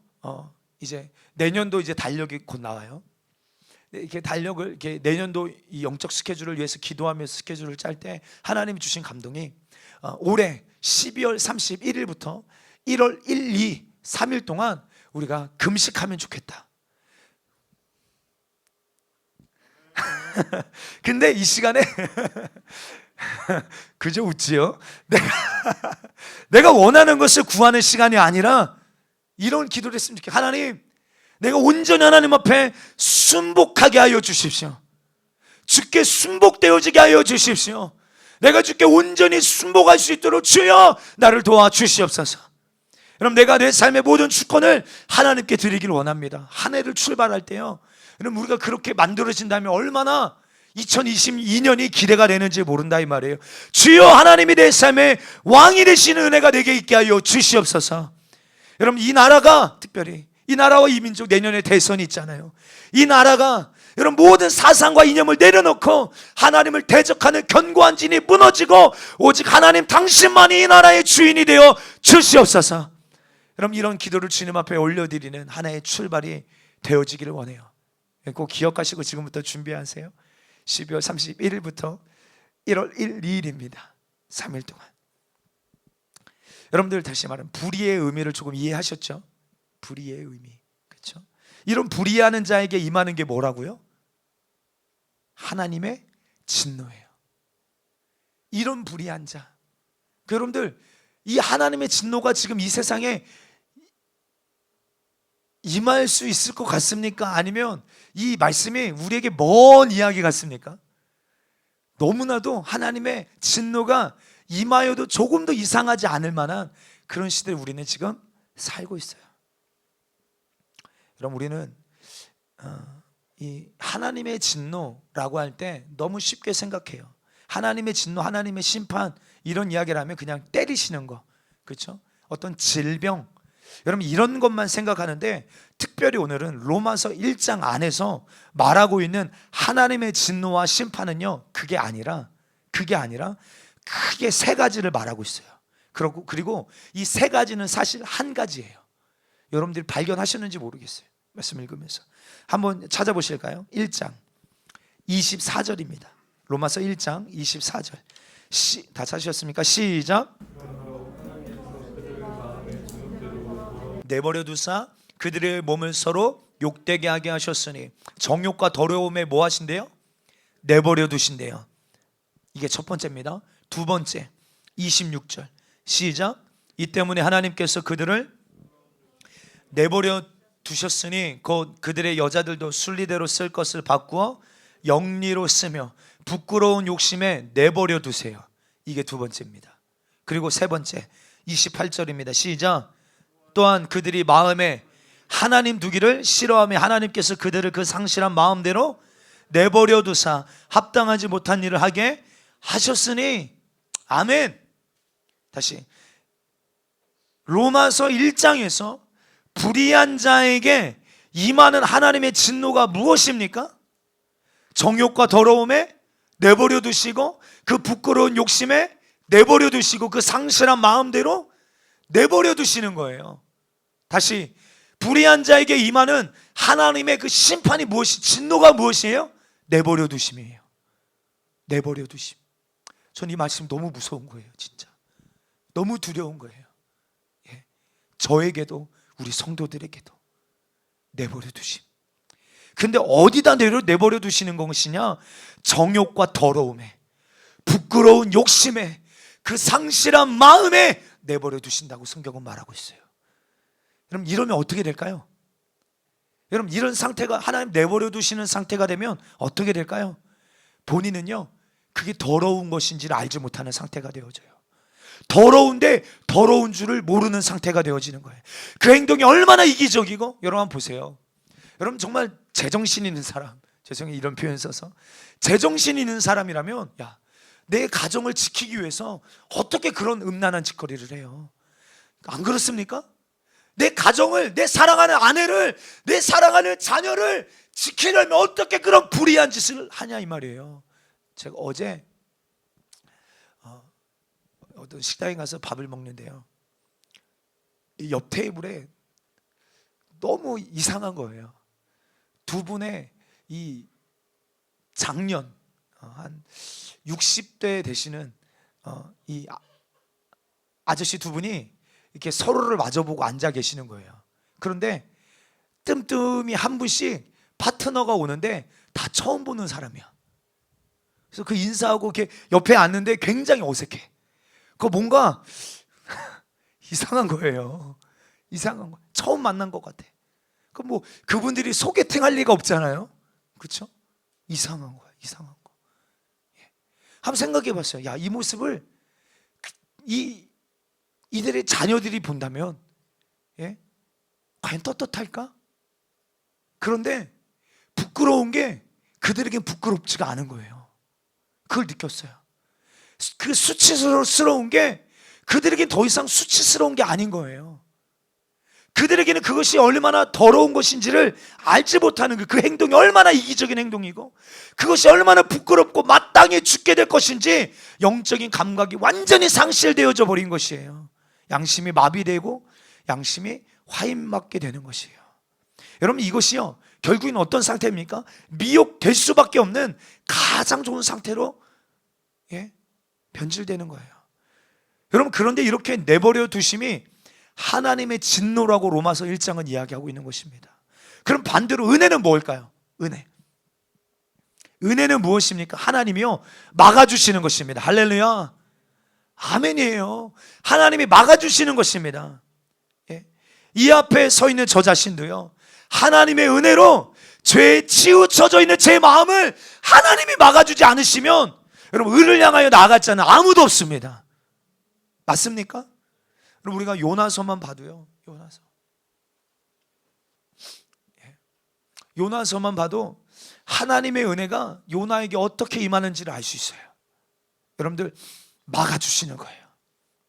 이제 내년도 이제 달력이 곧 나와요. 이렇게 달력을, 이렇게 내년도 이 영적 스케줄을 위해서 기도하면서 스케줄을 짤 때 하나님이 주신 감동이, 올해 12월 31일부터 1월 1, 2, 3일 동안 우리가 금식하면 좋겠다. 근데 이 시간에 그저 웃지요. 내가 원하는 것을 구하는 시간이 아니라 이런 기도를 했으면 좋겠어요. 하나님, 내가 온전히 하나님 앞에 순복하게 하여 주십시오. 주께 순복되어지게 하여 주십시오. 내가 주께 온전히 순복할 수 있도록 주여 나를 도와주시옵소서. 여러분, 내가 내 삶의 모든 주권을 하나님께 드리기를 원합니다. 한 해를 출발할 때요, 여러분, 우리가 그렇게 만들어진다면 얼마나 2022년이 기대가 되는지 모른다 이 말이에요. 주여 하나님이 내 삶의 왕이 되시는 은혜가 내게 있게 하여 주시옵소서. 여러분, 이 나라가, 특별히 이 나라와 이 민족, 내년에 대선이 있잖아요. 이 나라가 여러분 모든 사상과 이념을 내려놓고 하나님을 대적하는 견고한 진이 무너지고 오직 하나님 당신만이 이 나라의 주인이 되어 주시옵소서. 여러분, 이런 기도를 주님 앞에 올려드리는 하나의 출발이 되어지기를 원해요. 꼭 기억하시고 지금부터 준비하세요. 12월 31일부터 1월 1, 2일입니다. 3일 동안. 여러분들, 다시 말하면 불의의 의미를 조금 이해하셨죠? 불의의 의미, 그렇죠? 이런 불의하는 자에게 임하는 게 뭐라고요? 하나님의 진노예요. 이런 불의한 자, 여러분들, 이 하나님의 진노가 지금 이 세상에 임할 수 있을 것 같습니까? 아니면 이 말씀이 우리에게 먼 이야기 같습니까? 너무나도 하나님의 진노가 임하여도 조금 더 이상하지 않을 만한 그런 시대를 우리는 지금 살고 있어요. 그럼 우리는 이 하나님의 진노라고 할 때 너무 쉽게 생각해요. 하나님의 진노, 하나님의 심판, 이런 이야기를 하면 그냥 때리시는 거, 그렇죠? 어떤 질병, 여러분 이런 것만 생각하는데, 특별히 오늘은 로마서 1장 안에서 말하고 있는 하나님의 진노와 심판은요, 그게 아니라 크게 세 가지를 말하고 있어요. 그리고 이 세 가지는 사실 한 가지예요. 여러분들이 발견하셨는지 모르겠어요. 말씀 읽으면서 한번 찾아보실까요? 1장 24절입니다. 로마서 1장 24절. 다 찾으셨습니까? 시작. 내버려 두사 그들의 몸을 서로 욕되게 하게 하셨으니 정욕과 더러움에 뭐 하신대요? 내버려 두신대요. 이게 첫 번째입니다. 두 번째 26절 시작. 이 때문에 하나님께서 그들을 내버려 두셨으니 곧 그들의 여자들도 순리대로 쓸 것을 바꾸어 영리로 쓰며 부끄러운 욕심에 내버려 두세요. 이게 두 번째입니다. 그리고 세 번째 28절입니다. 시작. 또한 그들이 마음에 하나님 두기를 싫어하며 하나님께서 그들을 그 상실한 마음대로 내버려 두사 합당하지 못한 일을 하게 하셨으니. 아멘. 다시, 로마서 1장에서 불의한 자에게 임하는 하나님의 진노가 무엇입니까? 정욕과 더러움에 내버려 두시고 그 부끄러운 욕심에 내버려 두시고 그 상실한 마음대로 내버려 두시는 거예요. 다시, 불의한 자에게 임하는 하나님의 그 심판이 진노가 무엇이에요? 내버려 두심이에요. 내버려 두심. 전 이 말씀 너무 무서운 거예요. 진짜 너무 두려운 거예요. 저에게도 우리 성도들에게도 내버려 두심. 근데 어디다 내버려 두시는 것이냐? 정욕과 더러움에, 부끄러운 욕심에, 그 상실한 마음에 내버려 두신다고 성경은 말하고 있어요. 여러분, 이러면 어떻게 될까요? 여러분, 이런 상태가, 하나님 내버려 두시는 상태가 되면 어떻게 될까요? 본인은요, 그게 더러운 것인지를 알지 못하는 상태가 되어져요. 더러운데 더러운 줄을 모르는 상태가 되어지는 거예요. 그 행동이 얼마나 이기적이고, 여러분 한번 보세요. 여러분 정말 제정신 있는 사람, 죄송해요 이런 표현 써서, 제정신 있는 사람이라면 야, 내 가정을 지키기 위해서 어떻게 그런 음란한 짓거리를 해요? 안 그렇습니까? 내 가정을, 내 사랑하는 아내를, 내 사랑하는 자녀를 지키려면 어떻게 그런 불의한 짓을 하냐 이 말이에요. 제가 어제 어떤 식당에 가서 밥을 먹는데요, 이 옆 테이블에 너무 이상한 거예요. 두 분의 이 장년, 한 60대 되시는 이 아저씨 두 분이 이렇게 서로를 마주보고 앉아 계시는 거예요. 그런데 뜸뜸이 한 분씩 파트너가 오는데 다 처음 보는 사람이야. 그래서 그 인사하고 이렇게 옆에 앉는데 굉장히 어색해. 그거 뭔가 이상한 거예요. 이상한 거. 처음 만난 것 같아. 그 뭐 그분들이 소개팅 할 리가 없잖아요. 그렇죠? 이상한 거야, 이상한 거. 예. 한번 생각해 봤어요. 야, 이 모습을 이들의 자녀들이 본다면, 예? 과연 떳떳할까? 그런데 부끄러운 게 그들에겐 부끄럽지가 않은 거예요. 그걸 느꼈어요. 그 수치스러운 게 그들에겐 더 이상 수치스러운 게 아닌 거예요. 그들에게는 그것이 얼마나 더러운 것인지를 알지 못하는 그 행동이 얼마나 이기적인 행동이고, 그것이 얼마나 부끄럽고 마땅히 죽게 될 것인지 영적인 감각이 완전히 상실되어져 버린 것이에요. 양심이 마비되고 양심이 화인맞게 되는 것이에요. 여러분, 이것이요 결국에는 어떤 상태입니까? 미혹될 수밖에 없는 가장 좋은 상태로, 예? 변질되는 거예요. 여러분, 그런데 이렇게 내버려 두심이 하나님의 진노라고 로마서 1장은 이야기하고 있는 것입니다. 그럼 반대로 은혜는 뭘까요? 은혜는 무엇입니까? 하나님이요 막아주시는 것입니다. 할렐루야, 아멘이에요. 하나님이 막아주시는 것입니다. 예? 이 앞에 서 있는 저 자신도요, 하나님의 은혜로 죄에 치우쳐져 있는 제 마음을 하나님이 막아주지 않으시면, 여러분, 을을 향하여 나아갈 자는 아무도 없습니다. 맞습니까? 그럼 우리가 요나서만 봐도요, 요나서만 봐도 하나님의 은혜가 요나에게 어떻게 임하는지를 알 수 있어요. 여러분들, 막아주시는 거예요.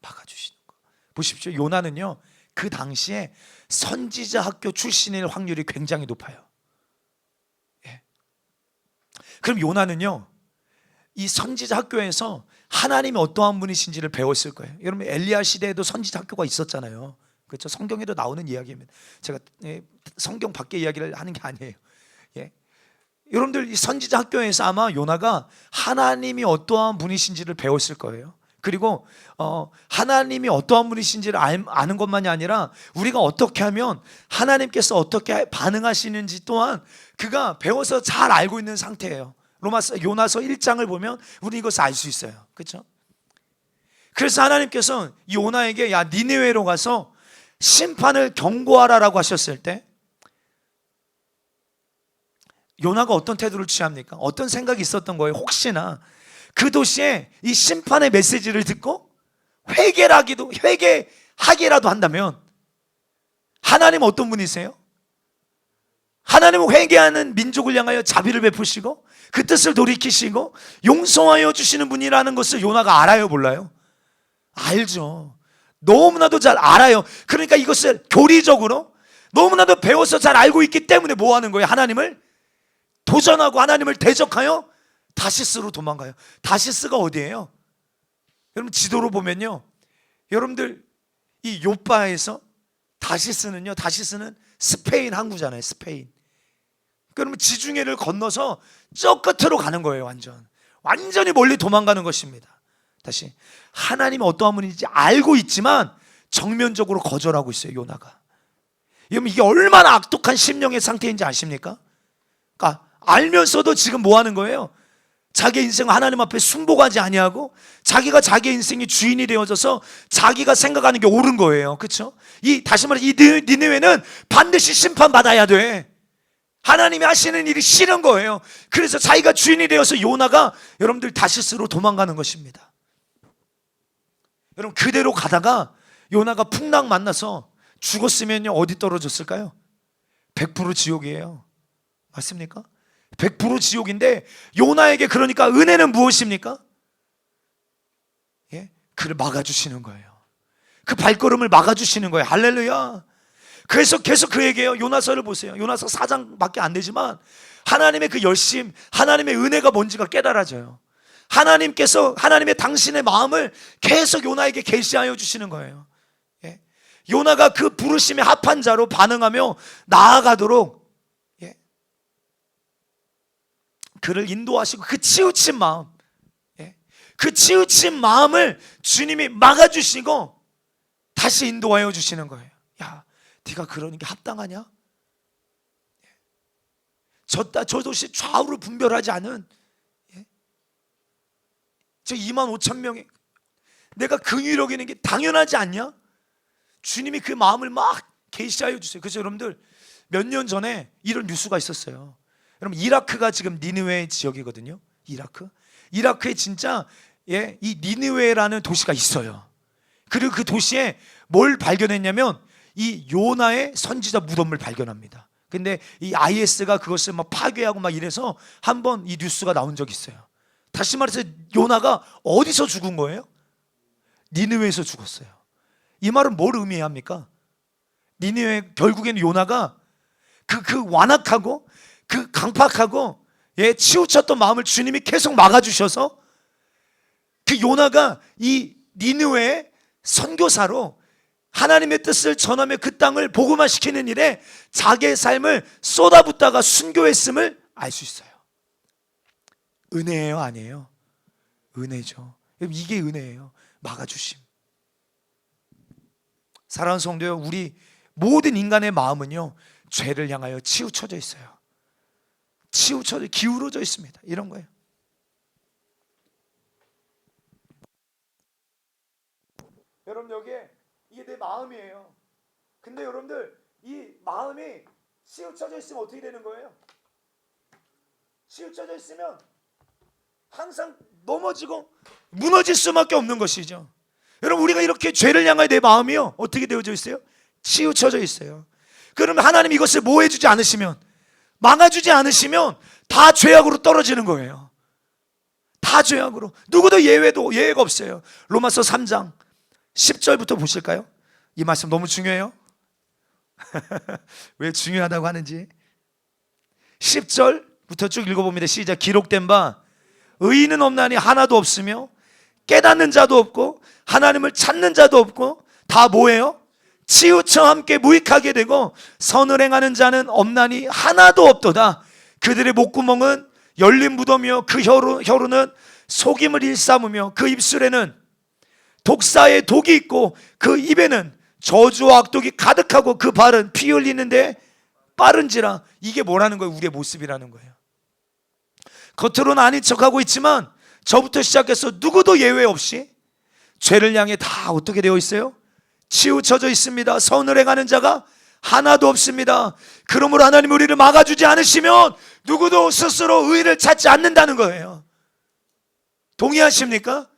막아주시는 거. 보십시오. 요나는요 그 당시에 선지자 학교 출신일 확률이 굉장히 높아요. 예. 그럼 요나는요 이 선지자 학교에서 하나님이 어떠한 분이신지를 배웠을 거예요. 여러분, 엘리야 시대에도 선지자 학교가 있었잖아요. 그렇죠? 성경에도 나오는 이야기입니다. 제가 성경 밖의 이야기를 하는 게 아니에요. 예. 여러분들, 이 선지자 학교에서 아마 요나가 하나님이 어떠한 분이신지를 배웠을 거예요. 그리고 하나님이 어떠한 분이신지를 아는 것만이 아니라 우리가 어떻게 하면 하나님께서 어떻게 반응하시는지 또한 그가 배워서 잘 알고 있는 상태예요. 요나서 1장을 보면 우리 이것을 알 수 있어요. 그렇죠? 그래서 하나님께서 요나에게 야, 니느웨로 가서 심판을 경고하라라고 하셨을 때 요나가 어떤 태도를 취합니까? 어떤 생각이 있었던 거예요? 혹시나 그 도시에 이 심판의 메시지를 듣고 회개하기라도 한다면, 하나님은 어떤 분이세요? 하나님은 회개하는 민족을 향하여 자비를 베푸시고 그 뜻을 돌이키시고 용서하여 주시는 분이라는 것을 요나가 알아요, 몰라요? 알죠. 너무나도 잘 알아요. 그러니까 이것을 교리적으로 너무나도 배워서 잘 알고 있기 때문에 뭐 하는 거예요? 하나님을 도전하고 하나님을 대적하여 다시스로 도망가요. 다시스가 어디예요? 여러분, 지도로 보면요, 여러분들 이 요빠에서 다시스는 스페인 항구잖아요. 스페인. 그러면 지중해를 건너서 저 끝으로 가는 거예요. 완전히 멀리 도망가는 것입니다. 다시, 하나님이 어떠한 분인지 알고 있지만 정면적으로 거절하고 있어요, 요나가. 여러분, 이게 얼마나 악독한 심령의 상태인지 아십니까? 그러니까 알면서도 지금 뭐 하는 거예요? 자기 인생을 하나님 앞에 순복하지 아니하고 자기가 자기 인생의 주인이 되어져서 자기가 생각하는 게 옳은 거예요. 그렇죠? 다시 말해서 이 니느웨는 반드시 심판받아야 돼. 하나님이 하시는 일이 싫은 거예요. 그래서 자기가 주인이 되어서 요나가 여러분들 다시스로 도망가는 것입니다. 여러분, 그대로 가다가 요나가 풍랑 만나서 죽었으면요, 어디 떨어졌을까요? 100% 지옥이에요. 맞습니까? 100% 지옥인데 요나에게 그러니까 은혜는 무엇입니까? 예? 그를 막아주시는 거예요. 그 발걸음을 막아주시는 거예요. 할렐루야. 그래서 계속 그에게요, 요나서를 보세요. 요나서 4장밖에 안 되지만 하나님의 그 열심, 하나님의 은혜가 뭔지가 깨달아져요. 하나님께서 하나님의 당신의 마음을 계속 요나에게 계시하여 주시는 거예요. 예? 요나가 그 부르심에 합한 자로 반응하며 나아가도록 그를 인도하시고 그 치우친 마음, 그 치우친 마음을 주님이 막아주시고 다시 인도하여 주시는 거예요. 야, 네가 그러는 게 합당하냐? 저 도시 좌우를 분별하지 않은 저 25,000명의 내가 긍휼히 여기는 게 당연하지 않냐? 주님이 그 마음을 막 계시하여 주세요. 그래서 여러분들 몇 년 전에 이런 뉴스가 있었어요. 여러분, 이라크가 지금 니느웨 지역이거든요. 이라크에 진짜 이 니느웨라는 도시가 있어요. 그리고 그 도시에 뭘 발견했냐면 이 요나의 선지자 무덤을 발견합니다. 근데 이 IS가 그것을 막 파괴하고 막 이래서 한번 이 뉴스가 나온 적이 있어요. 다시 말해서 요나가 어디서 죽은 거예요? 니느웨에서 죽었어요. 이 말은 뭘 의미해야 합니까? 니느웨, 결국에는 요나가 그 완악하고 그 강팍하고 치우쳤던 마음을 주님이 계속 막아주셔서 그 요나가 이 니느웨의 선교사로 하나님의 뜻을 전하며 그 땅을 복음화시키는 일에 자기의 삶을 쏟아붓다가 순교했음을 알 수 있어요. 은혜예요, 아니에요? 은혜죠. 이게 은혜예요. 막아주심. 사랑하는 성도요, 우리 모든 인간의 마음은요, 죄를 향하여 치우쳐져 있어요. 치우쳐져, 기울어져 있습니다. 이런 거예요. 여러분, 여기에 이게 내 마음이에요. 근데 여러분들 이 마음이 치우쳐져 있으면 어떻게 되는 거예요? 치우쳐져 있으면 항상 넘어지고 무너질 수밖에 없는 것이죠. 여러분, 우리가 이렇게 죄를 향하여 내 마음이요, 어떻게 되어져 있어요? 치우쳐져 있어요. 그러면 하나님 이것을 뭐 해주지 않으시면, 막아주지 않으시면 다 죄악으로 떨어지는 거예요. 다 죄악으로. 누구도 예외가 없어요. 로마서 3장 10절부터 보실까요? 이 말씀 너무 중요해요. 왜 중요하다고 하는지 10절부터 쭉 읽어봅니다. 시작. 기록된 바 의인은 없나니 하나도 없으며 깨닫는 자도 없고 하나님을 찾는 자도 없고 다 뭐예요? 치우쳐 함께 무익하게 되고 선을 행하는 자는 없나니 하나도 없도다. 그들의 목구멍은 열린 무덤이요 그 혀로는 속임을 일삼으며 그 입술에는 독사의 독이 있고 그 입에는 저주와 악독이 가득하고 그 발은 피 흘리는데 빠른지라. 이게 뭐라는 거예요? 우리의 모습이라는 거예요. 겉으로는 아닌 척하고 있지만 저부터 시작해서 누구도 예외 없이 죄를 향해 다 어떻게 되어 있어요? 치우쳐져 있습니다. 선을 행하는 자가 하나도 없습니다. 그러므로 하나님 우리를 막아주지 않으시면 누구도 스스로 의를 찾지 않는다는 거예요. 동의하십니까?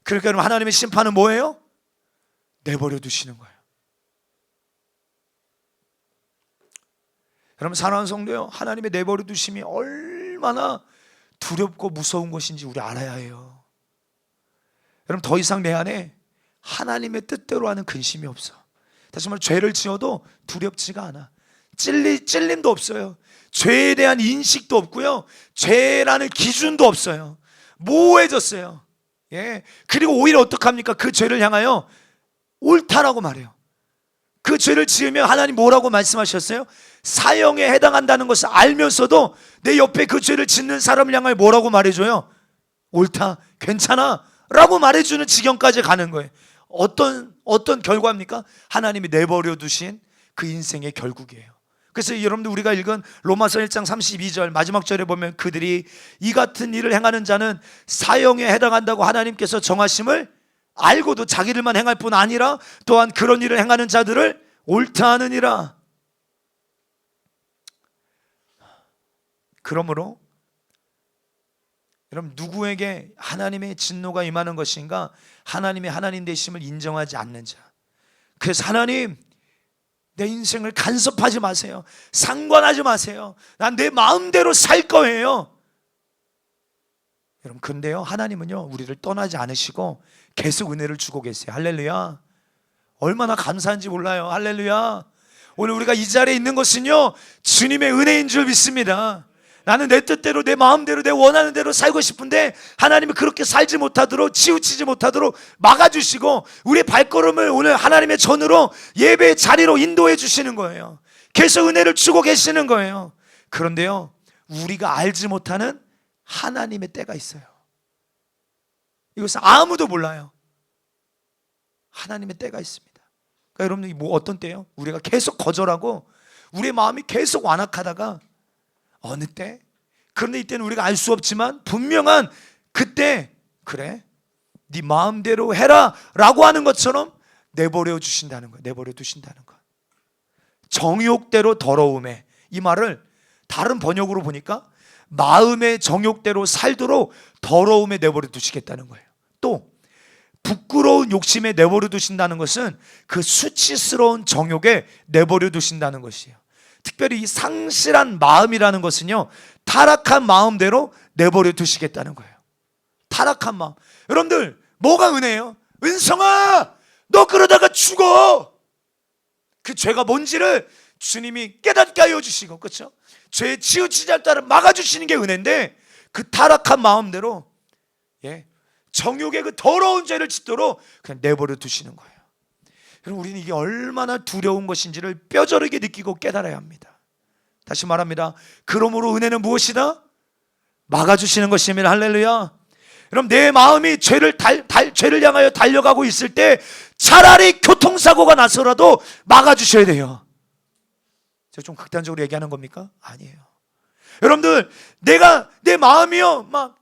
그러니까 여러분, 하나님의 심판은 뭐예요? 내버려 두시는 거예요. 여러분, 사랑하는 성도요, 하나님의 내버려 두심이 얼마나 두렵고 무서운 것인지 우리 알아야 해요. 여러분, 더 이상 내 안에 하나님의 뜻대로 하는 근심이 없어. 다시 말해, 죄를 지어도 두렵지가 않아. 찔림도 없어요. 죄에 대한 인식도 없고요, 죄라는 기준도 없어요. 모호해졌어요. 그리고 오히려 어떡합니까? 그 죄를 향하여 옳다라고 말해요. 그 죄를 지으면 하나님 뭐라고 말씀하셨어요? 사형에 해당한다는 것을 알면서도 내 옆에 그 죄를 짓는 사람을 향하여 뭐라고 말해줘요? 옳다, 괜찮아 라고 말해주는 지경까지 가는 거예요. 어떤 결과입니까? 하나님이 내버려 두신 그 인생의 결국이에요. 그래서 여러분들 우리가 읽은 로마서 1장 32절 마지막 절에 보면 그들이 이 같은 일을 행하는 자는 사형에 해당한다고 하나님께서 정하심을 알고도 자기들만 행할 뿐 아니라 또한 그런 일을 행하는 자들을 옳다 하느니라. 그러므로 여러분, 누구에게 하나님의 진노가 임하는 것인가? 하나님의 하나님 되심을 인정하지 않는 자. 그래서 하나님, 내 인생을 간섭하지 마세요. 상관하지 마세요. 난 내 마음대로 살 거예요. 여러분, 근데요, 하나님은요, 우리를 떠나지 않으시고 계속 은혜를 주고 계세요. 할렐루야. 얼마나 감사한지 몰라요. 할렐루야. 오늘 우리가 이 자리에 있는 것은요, 주님의 은혜인 줄 믿습니다. 나는 내 뜻대로, 내 마음대로, 내 원하는 대로 살고 싶은데 하나님이 그렇게 살지 못하도록, 치우치지 못하도록 막아주시고 우리의 발걸음을 오늘 하나님의 전으로 예배의 자리로 인도해 주시는 거예요. 계속 은혜를 주고 계시는 거예요. 그런데요, 우리가 알지 못하는 하나님의 때가 있어요. 이것은 아무도 몰라요. 하나님의 때가 있습니다. 그러니까 여러분들 뭐 어떤 때요? 우리가 계속 거절하고 우리의 마음이 계속 완악하다가 어느 때? 그런데 이때는 우리가 알 수 없지만 분명한 그때, 그래, 네 마음대로 해라 라고 하는 것처럼 내버려 주신다는 거예요. 내버려 두신다는 거. 정욕대로 더러움에, 이 말을 다른 번역으로 보니까 마음의 정욕대로 살도록 더러움에 내버려 두시겠다는 거예요. 또 부끄러운 욕심에 내버려 두신다는 것은 그 수치스러운 정욕에 내버려 두신다는 것이에요. 특별히 이 상실한 마음이라는 것은요, 타락한 마음대로 내버려 두시겠다는 거예요. 타락한 마음. 여러분들, 뭐가 은혜예요? 은성아, 너 그러다가 죽어. 그 죄가 뭔지를 주님이 깨닫게 하여 주시고, 그렇죠? 죄에 치우치지 않도록 막아주시는 게 은혜인데, 그 타락한 마음대로 정욕의 그 더러운 죄를 짓도록 그냥 내버려 두시는 거예요. 그럼 우리는 이게 얼마나 두려운 것인지를 뼈저리게 느끼고 깨달아야 합니다. 다시 말합니다. 그러므로 은혜는 무엇이다? 막아주시는 것입니다. 할렐루야. 여러분, 내 마음이 죄를 향하여 달려가고 있을 때 차라리 교통사고가 나서라도 막아주셔야 돼요. 제가 좀 극단적으로 얘기하는 겁니까? 아니에요. 여러분들, 내 마음이요, 막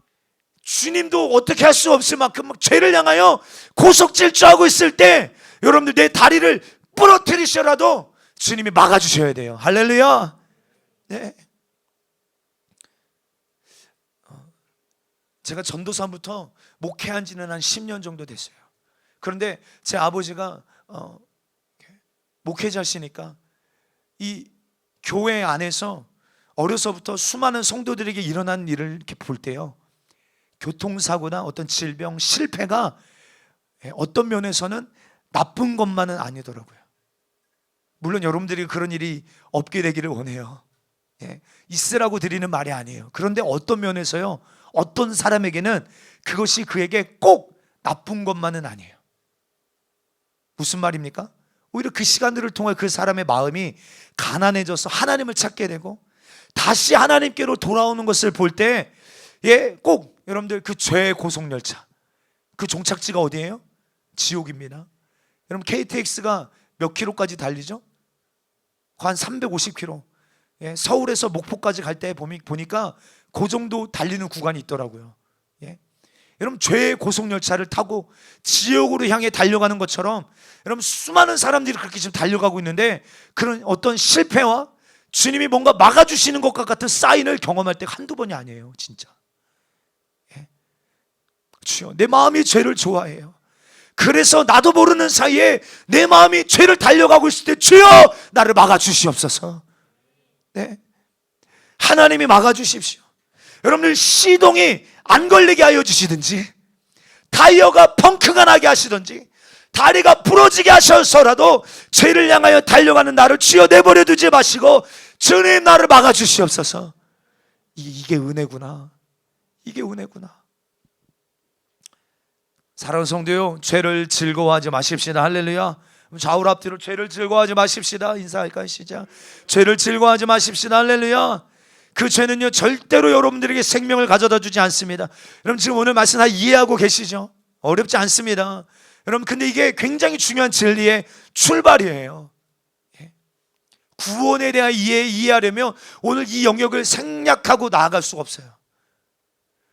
주님도 어떻게 할 수 없을 만큼 막 죄를 향하여 고속질주하고 있을 때 여러분들 내 다리를 부러뜨리셔라도 주님이 막아주셔야 돼요. 할렐루야. 네. 제가 전도사부터 목회한 지는 한 10년 정도 됐어요. 그런데 제 아버지가 목회자시니까 이 교회 안에서 어려서부터 수많은 성도들에게 일어난 일을 이렇게 볼 때요, 교통사고나 어떤 질병, 실패가 어떤 면에서는 나쁜 것만은 아니더라고요. 물론 여러분들이 그런 일이 없게 되기를 원해요. 있으라고 드리는 말이 아니에요. 그런데 어떤 면에서요, 어떤 사람에게는 그것이 그에게 꼭 나쁜 것만은 아니에요. 무슨 말입니까? 오히려 그 시간들을 통해 그 사람의 마음이 가난해져서 하나님을 찾게 되고 다시 하나님께로 돌아오는 것을 볼 때 꼭 여러분들 그 죄의 고속열차, 그 종착지가 어디예요? 지옥입니다. 여러분, KTX가 몇 킬로까지 달리죠? 한 350km. 서울에서 목포까지 갈 때 보니까 그 정도 달리는 구간이 있더라고요. 여러분, 죄의 고속열차를 타고 지옥으로 향해 달려가는 것처럼 여러분, 수많은 사람들이 그렇게 지금 달려가고 있는데 그런 어떤 실패와 주님이 뭔가 막아주시는 것과 같은 사인을 경험할 때 한두 번이 아니에요. 진짜. 주여, 내 마음이 죄를 좋아해요. 그래서 나도 모르는 사이에 내 마음이 죄를 달려가고 있을 때 주여, 나를 막아주시옵소서. 네, 하나님이 막아주십시오. 여러분들, 시동이 안 걸리게 하여 주시든지, 타이어가 펑크가 나게 하시든지, 다리가 부러지게 하셔서라도 죄를 향하여 달려가는 나를 주여 내버려 두지 마시고 주님, 나를 막아주시옵소서. 이게 은혜구나. 이게 은혜구나. 사랑하는 성도요, 죄를 즐거워하지 마십시다. 할렐루야. 좌우로 앞뒤로 죄를 즐거워하지 마십시다. 인사할까요? 시작. 죄를 즐거워하지 마십시다. 할렐루야. 그 죄는요, 절대로 여러분들에게 생명을 가져다 주지 않습니다. 여러분, 지금 오늘 말씀 다 이해하고 계시죠? 어렵지 않습니다. 여러분, 근데 이게 굉장히 중요한 진리의 출발이에요. 구원에 대한 이해하려면 오늘 이 영역을 생략하고 나아갈 수가 없어요.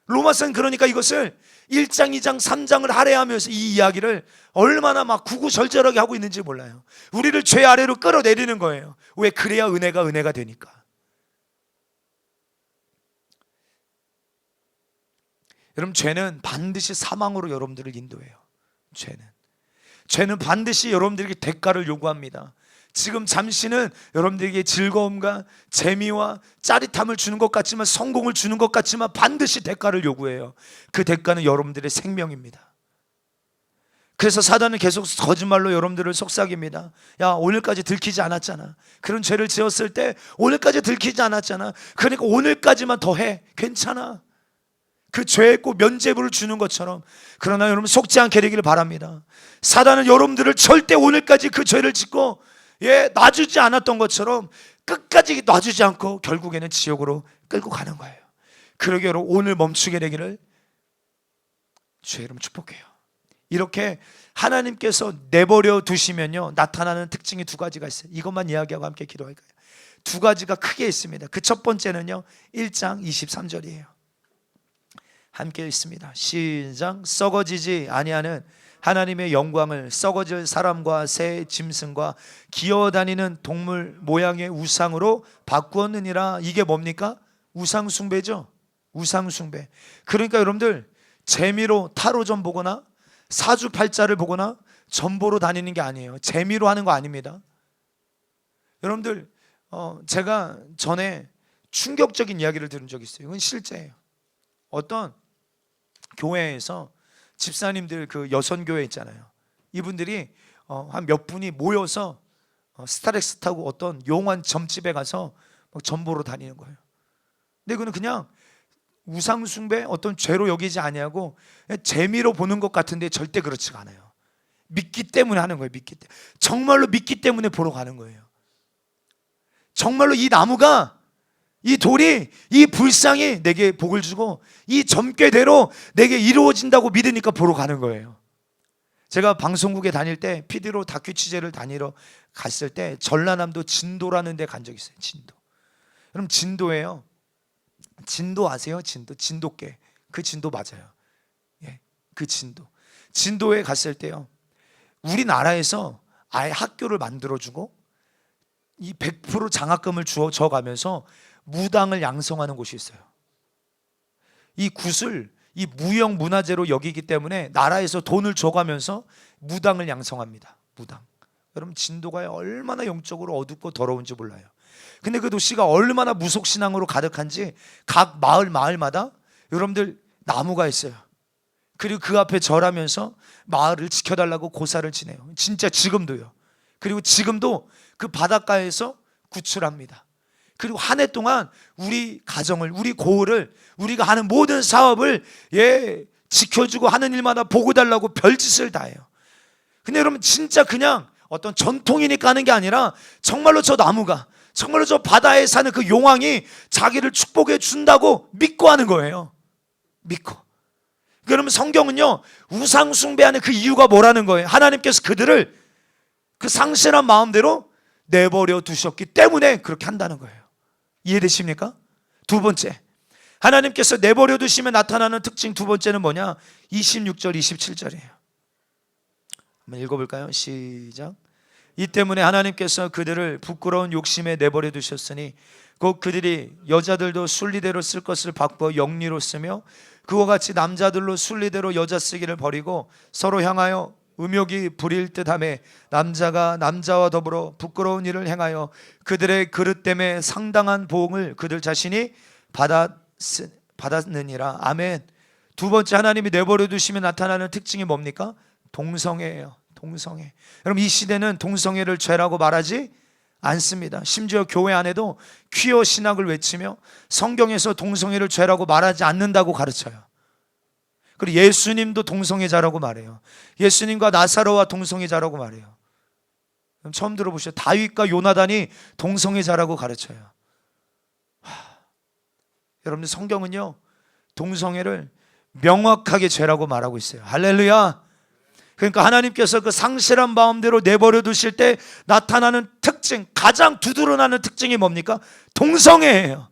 로마서는 그러니까 이것을 1장, 2장, 3장을 할애하면서 이 이야기를 얼마나 막 구구절절하게 하고 있는지 몰라요. 우리를 죄 아래로 끌어내리는 거예요. 왜? 그래야 은혜가 되니까. 여러분, 죄는 반드시 사망으로 여러분들을 인도해요. 죄는 반드시 여러분들에게 대가를 요구합니다. 지금 잠시는 여러분들에게 즐거움과 재미와 짜릿함을 주는 것 같지만, 성공을 주는 것 같지만 반드시 대가를 요구해요. 그 대가는 여러분들의 생명입니다. 그래서 사단은 계속 거짓말로 여러분들을 속삭입니다. 야, 오늘까지 들키지 않았잖아. 그런 죄를 지었을 때 오늘까지 들키지 않았잖아. 그러니까 오늘까지만 더 해. 괜찮아. 그 죄에 꼭 면죄부를 주는 것처럼. 그러나 여러분, 속지 않게 되기를 바랍니다. 사단은 여러분들을 절대 오늘까지 그 죄를 짓고 놔주지 않았던 것처럼 끝까지 놔주지 않고 결국에는 지옥으로 끌고 가는 거예요. 그러게 여러분, 오늘 멈추게 되기를 주의 이름 축복해요. 이렇게 하나님께서 내버려 두시면요, 나타나는 특징이 두 가지가 있어요. 이것만 이야기하고 함께 기도할 거예요. 두 가지가 크게 있습니다. 그 첫 번째는요, 1장 23절이에요. 함께 읽습니다. 시작. 썩어지지 아니하는 하나님의 영광을 썩어질 사람과 새 짐승과 기어다니는 동물 모양의 우상으로 바꾸었느니라. 이게 뭡니까? 우상숭배죠. 우상숭배. 그러니까 여러분들, 재미로 타로점 보거나 사주팔자를 보거나 점보러 다니는 게 아니에요. 재미로 하는 거 아닙니다. 여러분들, 제가 전에 충격적인 이야기를 들은 적이 있어요. 이건 실제예요. 어떤 교회에서 집사님들, 그 여선교회 있잖아요. 이분들이 한 몇 분이 모여서 스타렉스 타고 어떤 용한 점집에 가서 막 점보러 다니는 거예요. 근데 그거는 그냥 우상숭배, 어떤 죄로 여기지 아니하고 재미로 보는 것 같은데 절대 그렇지가 않아요. 믿기 때문에 하는 거예요. 믿기 때문에. 정말로 믿기 때문에 보러 가는 거예요. 정말로 이 나무가, 이 돌이, 이 불상이 내게 복을 주고 이 점괘대로 내게 이루어진다고 믿으니까 보러 가는 거예요. 제가 방송국에 다닐 때 PD로 다큐 취재를 다니러 갔을 때 전라남도 진도라는 데 간 적이 있어요. 진도. 여러분, 진도예요. 진도 아세요? 진도계. 그 진도 맞아요. 그 진도. 진도에 갔을 때요, 우리나라에서 아예 학교를 만들어주고 이 100% 장학금을 줘가면서 무당을 양성하는 곳이 있어요. 이 굿을 이 무형 문화재로 여기기 때문에 나라에서 돈을 줘가면서 무당을 양성합니다. 무당. 여러분, 진도가 얼마나 영적으로 어둡고 더러운지 몰라요. 근데 그 도시가 얼마나 무속신앙으로 가득한지 각 마을마다 여러분들 나무가 있어요. 그리고 그 앞에 절하면서 마을을 지켜달라고 고사를 지내요. 진짜 지금도요. 그리고 지금도 그 바닷가에서 구출합니다. 그리고 한 해 동안 우리 가정을, 우리 고을을, 우리가 하는 모든 사업을 지켜주고 하는 일마다 보고 달라고 별짓을 다 해요. 근데 여러분, 진짜 그냥 어떤 전통이니까 하는 게 아니라 정말로 저 나무가, 정말로 저 바다에 사는 그 용왕이 자기를 축복해 준다고 믿고 하는 거예요. 믿고. 그러면 성경은요, 우상 숭배하는 그 이유가 뭐라는 거예요? 하나님께서 그들을 그 상실한 마음대로 내버려 두셨기 때문에 그렇게 한다는 거예요. 이해되십니까? 두 번째, 하나님께서 내버려 두시면 나타나는 특징 두 번째는 뭐냐? 26절 27절이에요 한번 읽어볼까요? 시작. 이 때문에 하나님께서 그들을 부끄러운 욕심에 내버려 두셨으니 곧 그들이 여자들도 순리대로 쓸 것을 바꾸어 영리로 쓰며 그와 같이 남자들로 순리대로 여자 쓰기를 버리고 서로 향하여 음욕이 부릴 듯하며 남자가 남자와 더불어 부끄러운 일을 행하여 그들의 그릇 때문에 상당한 보응을 그들 자신이 받았느니라. 아멘. 두 번째, 하나님이 내버려 두시면 나타나는 특징이 뭡니까? 동성애예요. 동성애. 여러분, 이 시대는 동성애를 죄라고 말하지 않습니다. 심지어 교회 안에도 퀴어 신학을 외치며 성경에서 동성애를 죄라고 말하지 않는다고 가르쳐요. 그리고 예수님도 동성애자라고 말해요. 예수님과 나사로와 동성애자라고 말해요. 처음 들어보셨죠? 다윗과 요나단이 동성애자라고 가르쳐요. 여러분들, 성경은요, 동성애를 명확하게 죄라고 말하고 있어요. 할렐루야. 그러니까 하나님께서 그 상실한 마음대로 내버려 두실 때 나타나는 특징, 가장 두드러나는 특징이 뭡니까? 동성애예요.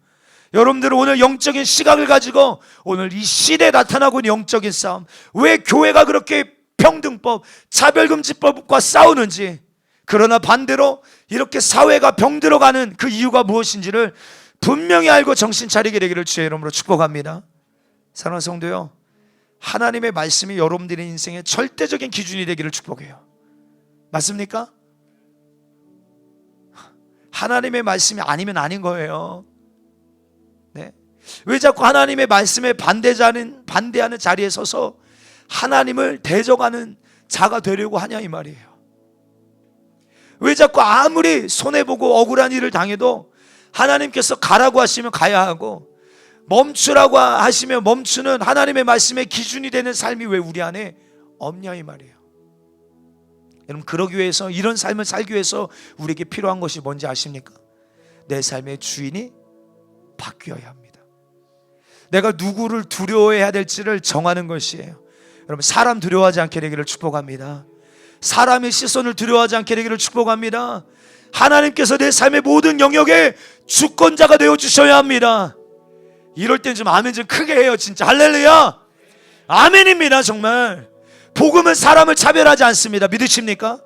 여러분들 오늘 영적인 시각을 가지고 오늘 이 시대에 나타나고 있는 영적인 싸움, 왜 교회가 그렇게 평등법, 차별금지법과 싸우는지, 그러나 반대로 이렇게 사회가 병들어가는 그 이유가 무엇인지를 분명히 알고 정신 차리게 되기를 주의 이름으로 축복합니다. 사랑하는 성도요, 하나님의 말씀이 여러분들의 인생의 절대적인 기준이 되기를 축복해요. 맞습니까? 하나님의 말씀이 아니면 아닌 거예요. 네. 왜 자꾸 하나님의 말씀에 반대하는 자리에 서서 하나님을 대적하는 자가 되려고 하냐 이 말이에요. 왜 자꾸 아무리 손해보고 억울한 일을 당해도 하나님께서 가라고 하시면 가야 하고 멈추라고 하시면 멈추는 하나님의 말씀의 기준이 되는 삶이 왜 우리 안에 없냐 이 말이에요. 여러분, 그러기 위해서, 이런 삶을 살기 위해서 우리에게 필요한 것이 뭔지 아십니까? 내 삶의 주인이 바뀌어야 합니다. 내가 누구를 두려워해야 될지를 정하는 것이에요. 여러분, 사람 두려워하지 않게 되기를 축복합니다. 사람의 시선을 두려워하지 않게 되기를 축복합니다. 하나님께서 내 삶의 모든 영역에 주권자가 되어주셔야 합니다. 이럴 땐 좀 아멘 좀 크게 해요. 진짜 할렐루야, 아멘입니다. 정말 복음은 사람을 차별하지 않습니다. 믿으십니까?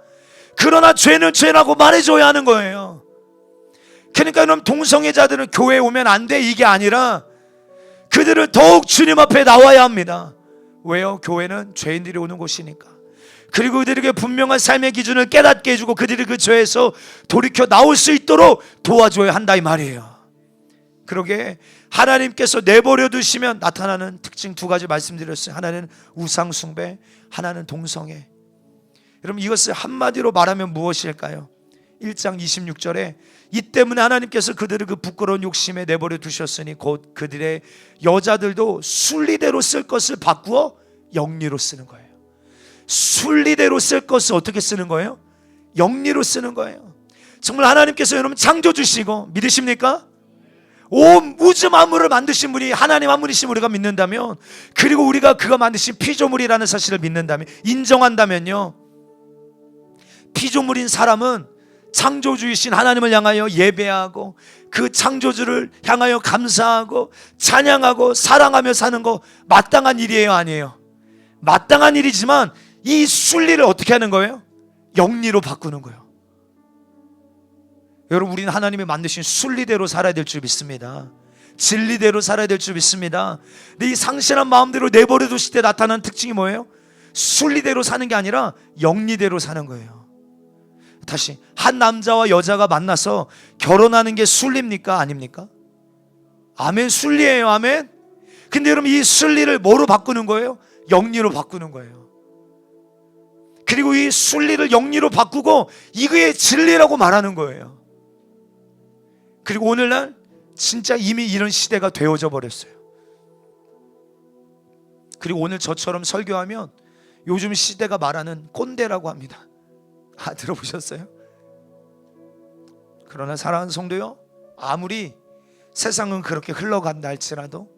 그러나 죄는 죄라고 말해줘야 하는 거예요. 그러니까 여러분, 동성애자들은 교회에 오면 안 돼 이게 아니라 그들은 더욱 주님 앞에 나와야 합니다. 왜요? 교회는 죄인들이 오는 곳이니까. 그리고 그들에게 분명한 삶의 기준을 깨닫게 해주고 그들이 그 죄에서 돌이켜 나올 수 있도록 도와줘야 한다 이 말이에요. 그러게 하나님께서 내버려 두시면 나타나는 특징 두 가지 말씀드렸어요. 하나는 우상숭배, 하나는 동성애. 여러분, 이것을 한마디로 말하면 무엇일까요? 1장 26절에 이 때문에 하나님께서 그들을 그 부끄러운 욕심에 내버려 두셨으니 곧 그들의 여자들도 순리대로 쓸 것을 바꾸어 영리로 쓰는 거예요. 순리대로 쓸 것을 어떻게 쓰는 거예요? 영리로 쓰는 거예요. 정말 하나님께서 여러분 창조주시고, 믿으십니까? 온 우주 만물을 만드신 분이 하나님 한 분이신 우리가 믿는다면, 그리고 우리가 그가 만드신 피조물이라는 사실을 믿는다면, 인정한다면요, 피조물인 사람은 창조주이신 하나님을 향하여 예배하고 그 창조주를 향하여 감사하고 찬양하고 사랑하며 사는 거 마땅한 일이에요, 아니에요? 마땅한 일이지만 이 순리를 어떻게 하는 거예요? 영리로 바꾸는 거예요. 여러분, 우리는 하나님이 만드신 순리대로 살아야 될 줄 믿습니다. 진리대로 살아야 될 줄 믿습니다. 근데 이 상실한 마음대로 내버려 두실 때 나타나는 특징이 뭐예요? 순리대로 사는 게 아니라 영리대로 사는 거예요. 다시, 한 남자와 여자가 만나서 결혼하는 게 순리입니까? 아닙니까? 아멘, 순리예요. 아멘. 근데 여러분, 이 순리를 뭐로 바꾸는 거예요? 영리로 바꾸는 거예요. 그리고 이 순리를 영리로 바꾸고 이게 진리라고 말하는 거예요. 그리고 오늘날 진짜 이미 이런 시대가 되어져 버렸어요. 그리고 오늘 저처럼 설교하면 요즘 시대가 말하는 꼰대라고 합니다. 들어보셨어요? 그러나 사랑하는 성도요, 아무리 세상은 그렇게 흘러간다 할지라도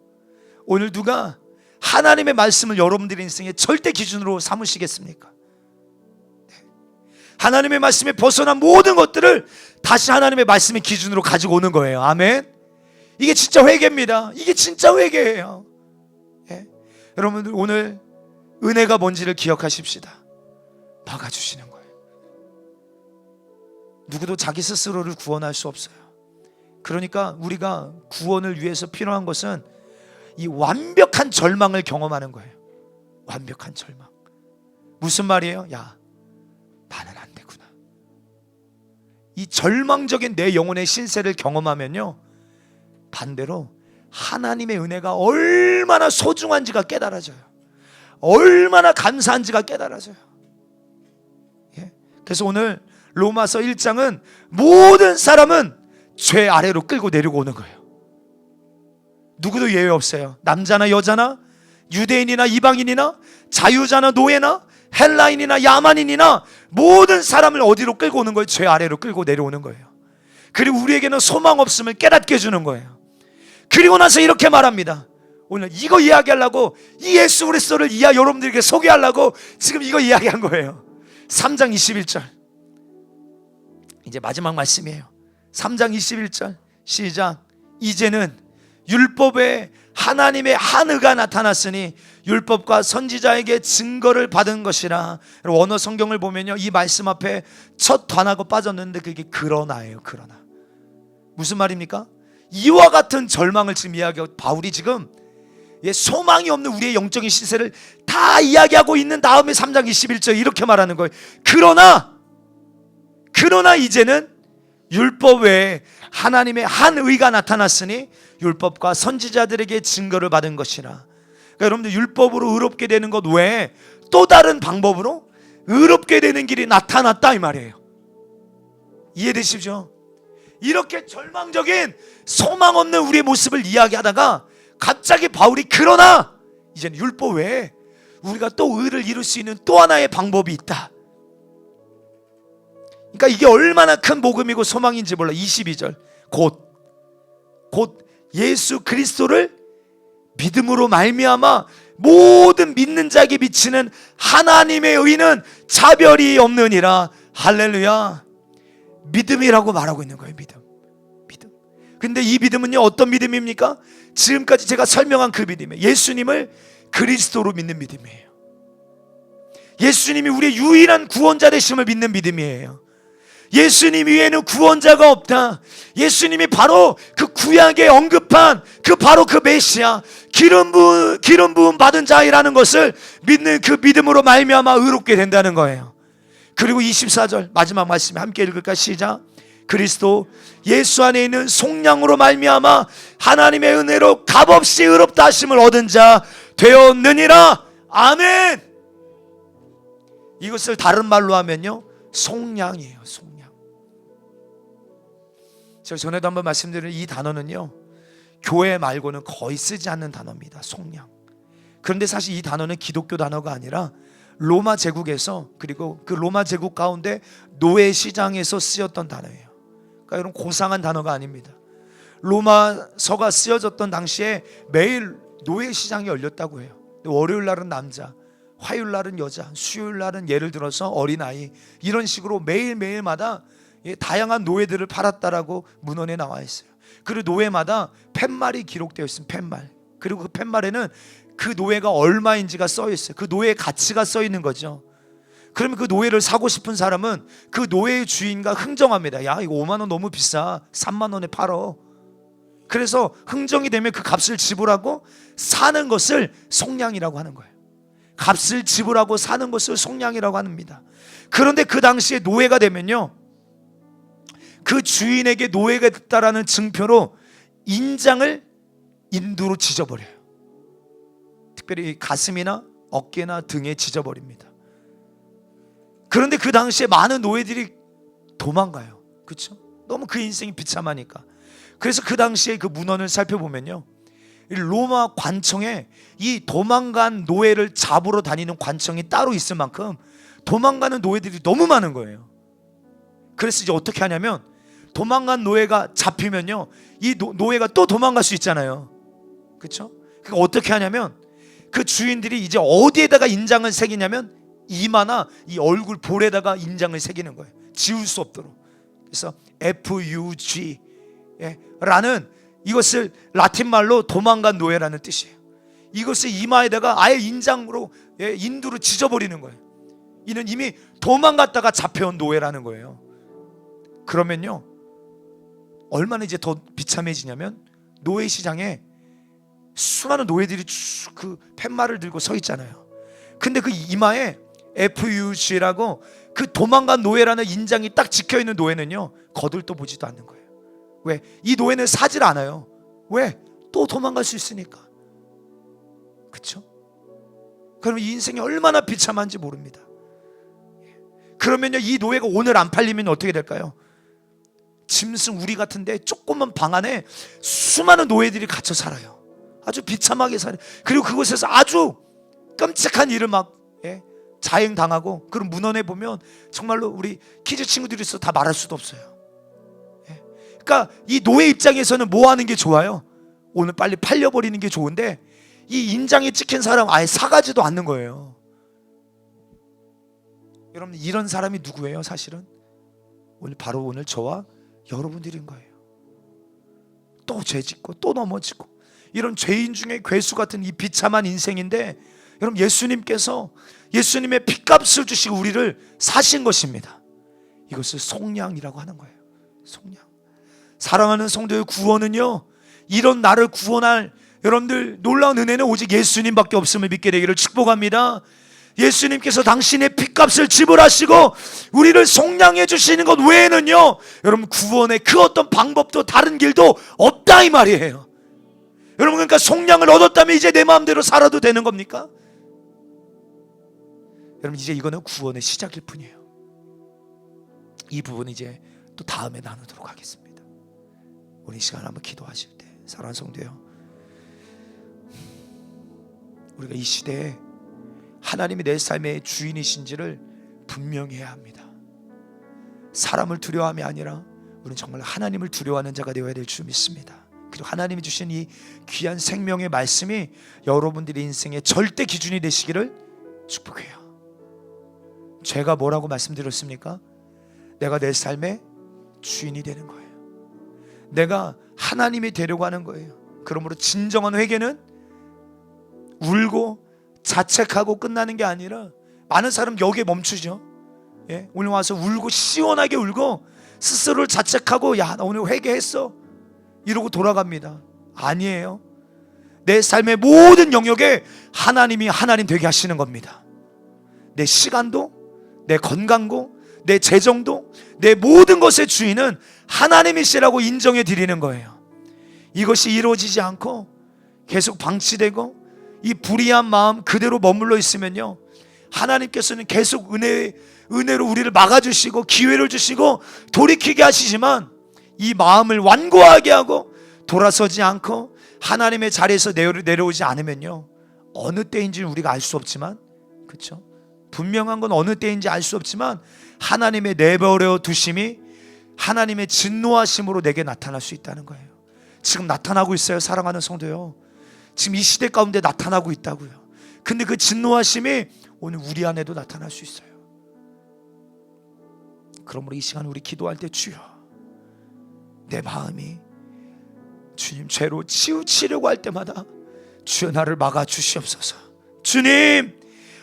오늘 누가 하나님의 말씀을 여러분들의 인생의 절대 기준으로 삼으시겠습니까? 하나님의 말씀에 벗어난 모든 것들을 다시 하나님의 말씀의 기준으로 가지고 오는 거예요. 아멘. 이게 진짜 회개입니다. 이게 진짜 회개예요. 예? 여러분들 오늘 은혜가 뭔지를 기억하십시다. 막아주시는 거예요. 누구도 자기 스스로를 구원할 수 없어요. 그러니까 우리가 구원을 위해서 필요한 것은 이 완벽한 절망을 경험하는 거예요. 완벽한 절망. 무슨 말이에요? 야, 나는 안 되구나. 이 절망적인 내 영혼의 신세를 경험하면요, 반대로 하나님의 은혜가 얼마나 소중한지가 깨달아져요. 얼마나 감사한지가 깨달아져요. 예? 그래서 오늘 로마서 1장은 모든 사람은 죄 아래로 끌고 내려고 오는 거예요. 누구도 예외 없어요. 남자나 여자나 유대인이나 이방인이나 자유자나 노예나 헬라인이나 야만인이나 모든 사람을 어디로 끌고 오는 거예요? 죄 아래로 끌고 내려오는 거예요. 그리고 우리에게는 소망 없음을 깨닫게 해주는 거예요. 그리고 나서 이렇게 말합니다. 오늘 이거 이야기하려고, 이 예수 그리스도를 여러분들에게 소개하려고 지금 이거 이야기한 거예요. 3장 21절 이제 마지막 말씀이에요. 3장 21절 시작. 이제는 율법에 하나님의 한 의가 나타났으니 율법과 선지자에게 증거를 받은 것이라. 원어 성경을 보면요, 이 말씀 앞에 첫 단어가 빠졌는데 그게 그러나예요. 그러나. 무슨 말입니까? 이와 같은 절망을 지금 이야기하고, 바울이 지금 소망이 없는 우리의 영적인 시세를 다 이야기하고 있는 다음에 3장 21절 이렇게 말하는 거예요. 그러나 이제는 율법 외에 하나님의 한 의가 나타났으니 율법과 선지자들에게 증거를 받은 것이라. 그러니까 여러분들, 율법으로 의롭게 되는 것 외에 또 다른 방법으로 의롭게 되는 길이 나타났다 이 말이에요. 이해되시죠? 이렇게 절망적인 소망 없는 우리의 모습을 이야기하다가 갑자기 바울이 그러나 이제는 율법 외에 우리가 또 의를 이룰 수 있는 또 하나의 방법이 있다. 그러니까 이게 얼마나 큰 복음이고 소망인지 몰라. 22절 곧 예수 그리스도를 믿음으로 말미암아 모든 믿는 자에게 비치는 하나님의 의는 차별이 없느니라. 할렐루야. 믿음이라고 말하고 있는 거예요. 믿음. 근데 이 믿음은요, 어떤 믿음입니까? 지금까지 제가 설명한 그 믿음이에요. 예수님을 그리스도로 믿는 믿음이에요. 예수님이 우리의 유일한 구원자 되심을 믿는 믿음이에요. 예수님 위에는 구원자가 없다. 예수님이 바로 그 구약에 언급한 바로 그 메시아, 기름 부음 받은 자이라는 것을 믿는 그 믿음으로 말미암아 의롭게 된다는 거예요. 그리고 24절 마지막 말씀 함께 읽을까? 시작. 그리스도 예수 안에 있는 속량으로 말미암아 하나님의 은혜로 값없이 의롭다 하심을 얻은 자 되었느니라. 아멘. 이것을 다른 말로 하면요, 속량이에요. 속량. 제가 전에도 한번 말씀드린 이 단어는요, 교회 말고는 거의 쓰지 않는 단어입니다. 속량. 그런데 사실 이 단어는 기독교 단어가 아니라 로마 제국에서, 그리고 그 로마 제국 가운데 노예 시장에서 쓰였던 단어예요. 그러니까 이런 고상한 단어가 아닙니다. 로마서가 쓰여졌던 당시에 매일 노예 시장이 열렸다고 해요. 월요일 날은 남자, 화요일 날은 여자, 수요일 날은 예를 들어서 어린아이, 이런 식으로 매일매일마다 다양한 노예들을 팔았다라고 문헌에 나와 있어요. 그리고 노예마다 팻말이 기록되어 있습니다. 팻말. 그리고 그 팻말에는 그 노예가 얼마인지가 써 있어요. 그 노예의 가치가 써 있는 거죠. 그러면 그 노예를 사고 싶은 사람은 그 노예의 주인과 흥정합니다. 야, 이거 5만 원 너무 비싸. 3만 원에 팔어. 그래서 흥정이 되면 그 값을 지불하고 사는 것을 속량이라고 하는 거예요. 값을 지불하고 사는 것을 속량이라고 합니다. 그런데 그 당시에 노예가 되면요, 그 주인에게 노예가 됐다라는 증표로 인장을 인두로 찢어버려요. 특별히 가슴이나 어깨나 등에 찢어버립니다. 그런데 그 당시에 많은 노예들이 도망가요. 그렇죠? 너무 그 인생이 비참하니까. 그래서 그 당시에 그 문헌을 살펴보면요, 로마 관청에 이 도망간 노예를 잡으러 다니는 관청이 따로 있을 만큼 도망가는 노예들이 너무 많은 거예요. 그래서 이제 어떻게 하냐면, 도망간 노예가 잡히면요, 이 노예가 또 도망갈 수 있잖아요. 그렇죠? 그러니까 어떻게 하냐면, 그 주인들이 이제 어디에다가 인장을 새기냐면 이마나 이 얼굴 볼에다가 인장을 새기는 거예요. 지울 수 없도록. 그래서 FUG 라는, 이것을 라틴 말로 도망간 노예라는 뜻이에요. 이것을 이마에다가 아예 인장으로, 인두로 찢어버리는 거예요. 이는 이미 도망갔다가 잡혀온 노예라는 거예요. 그러면요, 얼마나 이제 더 비참해지냐면, 노예 시장에 수많은 노예들이 쭉 그 팻말을 들고 서 있잖아요. 근데 그 이마에 FUG라고 그 도망간 노예라는 인장이 딱 찍혀있는 노예는요, 거들떠 보지도 않는 거예요. 왜? 이 노예는 사질 않아요. 왜? 또 도망갈 수 있으니까. 그렇죠? 그럼 이 인생이 얼마나 비참한지 모릅니다. 그러면요, 이 노예가 오늘 안 팔리면 어떻게 될까요? 짐승 우리 같은데 조그만 방 안에 수많은 노예들이 갇혀 살아요. 아주 비참하게 살아요. 그리고 그곳에서 아주 끔찍한 일을 막 자행당하고, 그런 문헌에 보면 정말로 우리 키즈 친구들이 있어서 다 말할 수도 없어요. 그러니까 이 노예 입장에서는 뭐 하는 게 좋아요? 오늘 빨리 팔려버리는 게 좋은데, 이 인장에 찍힌 사람 아예 사가지도 않는 거예요. 여러분, 이런 사람이 누구예요? 사실은 바로 오늘 저와 여러분들인 거예요. 또 죄짓고 또 넘어지고 이런 죄인 중에 괴수 같은 이 비참한 인생인데, 여러분, 예수님께서 예수님의 핏값을 주시고 우리를 사신 것입니다. 이것을 속량이라고 하는 거예요. 속량. 사랑하는 성도의 구원은요, 이런 나를 구원할 여러분들 놀라운 은혜는 오직 예수님밖에 없음을 믿게 되기를 축복합니다. 예수님께서 당신의 핏값을 지불하시고 우리를 속량해 주시는 것 외에는요, 여러분, 구원의 그 어떤 방법도 다른 길도 없다 이 말이에요. 여러분, 그러니까 속량을 얻었다면 이제 내 마음대로 살아도 되는 겁니까? 여러분, 이제 이거는 구원의 시작일 뿐이에요. 이 부분 이제 또 다음에 나누도록 하겠습니다. 오늘 이 시간 한번 기도하실 때, 사랑하는 성도요, 우리가 이 시대에 하나님이 내 삶의 주인이신지를 분명히 해야 합니다. 사람을 두려워함이 아니라 우리는 정말 하나님을 두려워하는 자가 되어야 될 줄 믿습니다. 그리고 하나님이 주신 이 귀한 생명의 말씀이 여러분들의 인생의 절대 기준이 되시기를 축복해요. 죄가 뭐라고 말씀드렸습니까? 내가 내 삶의 주인이 되는 거예요. 내가 하나님이 되려고 하는 거예요. 그러므로 진정한 회개는 울고 자책하고 끝나는 게 아니라, 많은 사람 여기에 멈추죠. 예? 오늘 와서 울고 시원하게 울고 스스로를 자책하고, 야, 나 오늘 회개했어 이러고 돌아갑니다. 아니에요. 내 삶의 모든 영역에 하나님이 하나님 되게 하시는 겁니다. 내 시간도, 내 건강도, 내 재정도, 내 모든 것의 주인은 하나님이시라고 인정해 드리는 거예요. 이것이 이루어지지 않고 계속 방치되고 이 불의한 마음 그대로 머물러 있으면요, 하나님께서는 계속 은혜로 우리를 막아주시고 기회를 주시고 돌이키게 하시지만, 이 마음을 완고하게 하고 돌아서지 않고 하나님의 자리에서 내려오지 않으면요, 어느 때인지는 우리가 알 수 없지만, 그렇죠? 분명한 건 어느 때인지 알 수 없지만 하나님의 내버려 두심이 하나님의 진노하심으로 내게 나타날 수 있다는 거예요. 지금 나타나고 있어요, 사랑하는 성도요. 지금 이 시대 가운데 나타나고 있다고요. 근데 그 진노하심이 오늘 우리 안에도 나타날 수 있어요. 그러므로 이 시간 우리 기도할 때, 주여, 내 마음이 주님 죄로 치우치려고 할 때마다 주여 나를 막아주시옵소서. 주님,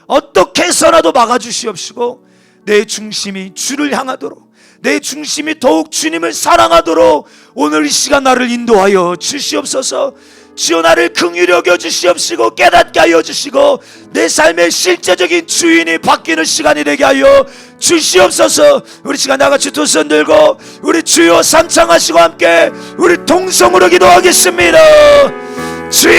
어떻게 해서라도 막아주시옵시고 내 중심이 주를 향하도록, 내 중심이 더욱 주님을 사랑하도록 오늘 이 시간 나를 인도하여 주시옵소서. 주여, 나를 긍휼히 여겨 주시옵시고 깨닫게 하여 주시고 내 삶의 실제적인 주인이 바뀌는 시간이 되게 하여 주시옵소서. 우리 시간 나같이 두 손 들고 우리 주여 삼창하시고 함께 우리 동성으로 기도하겠습니다. 주여,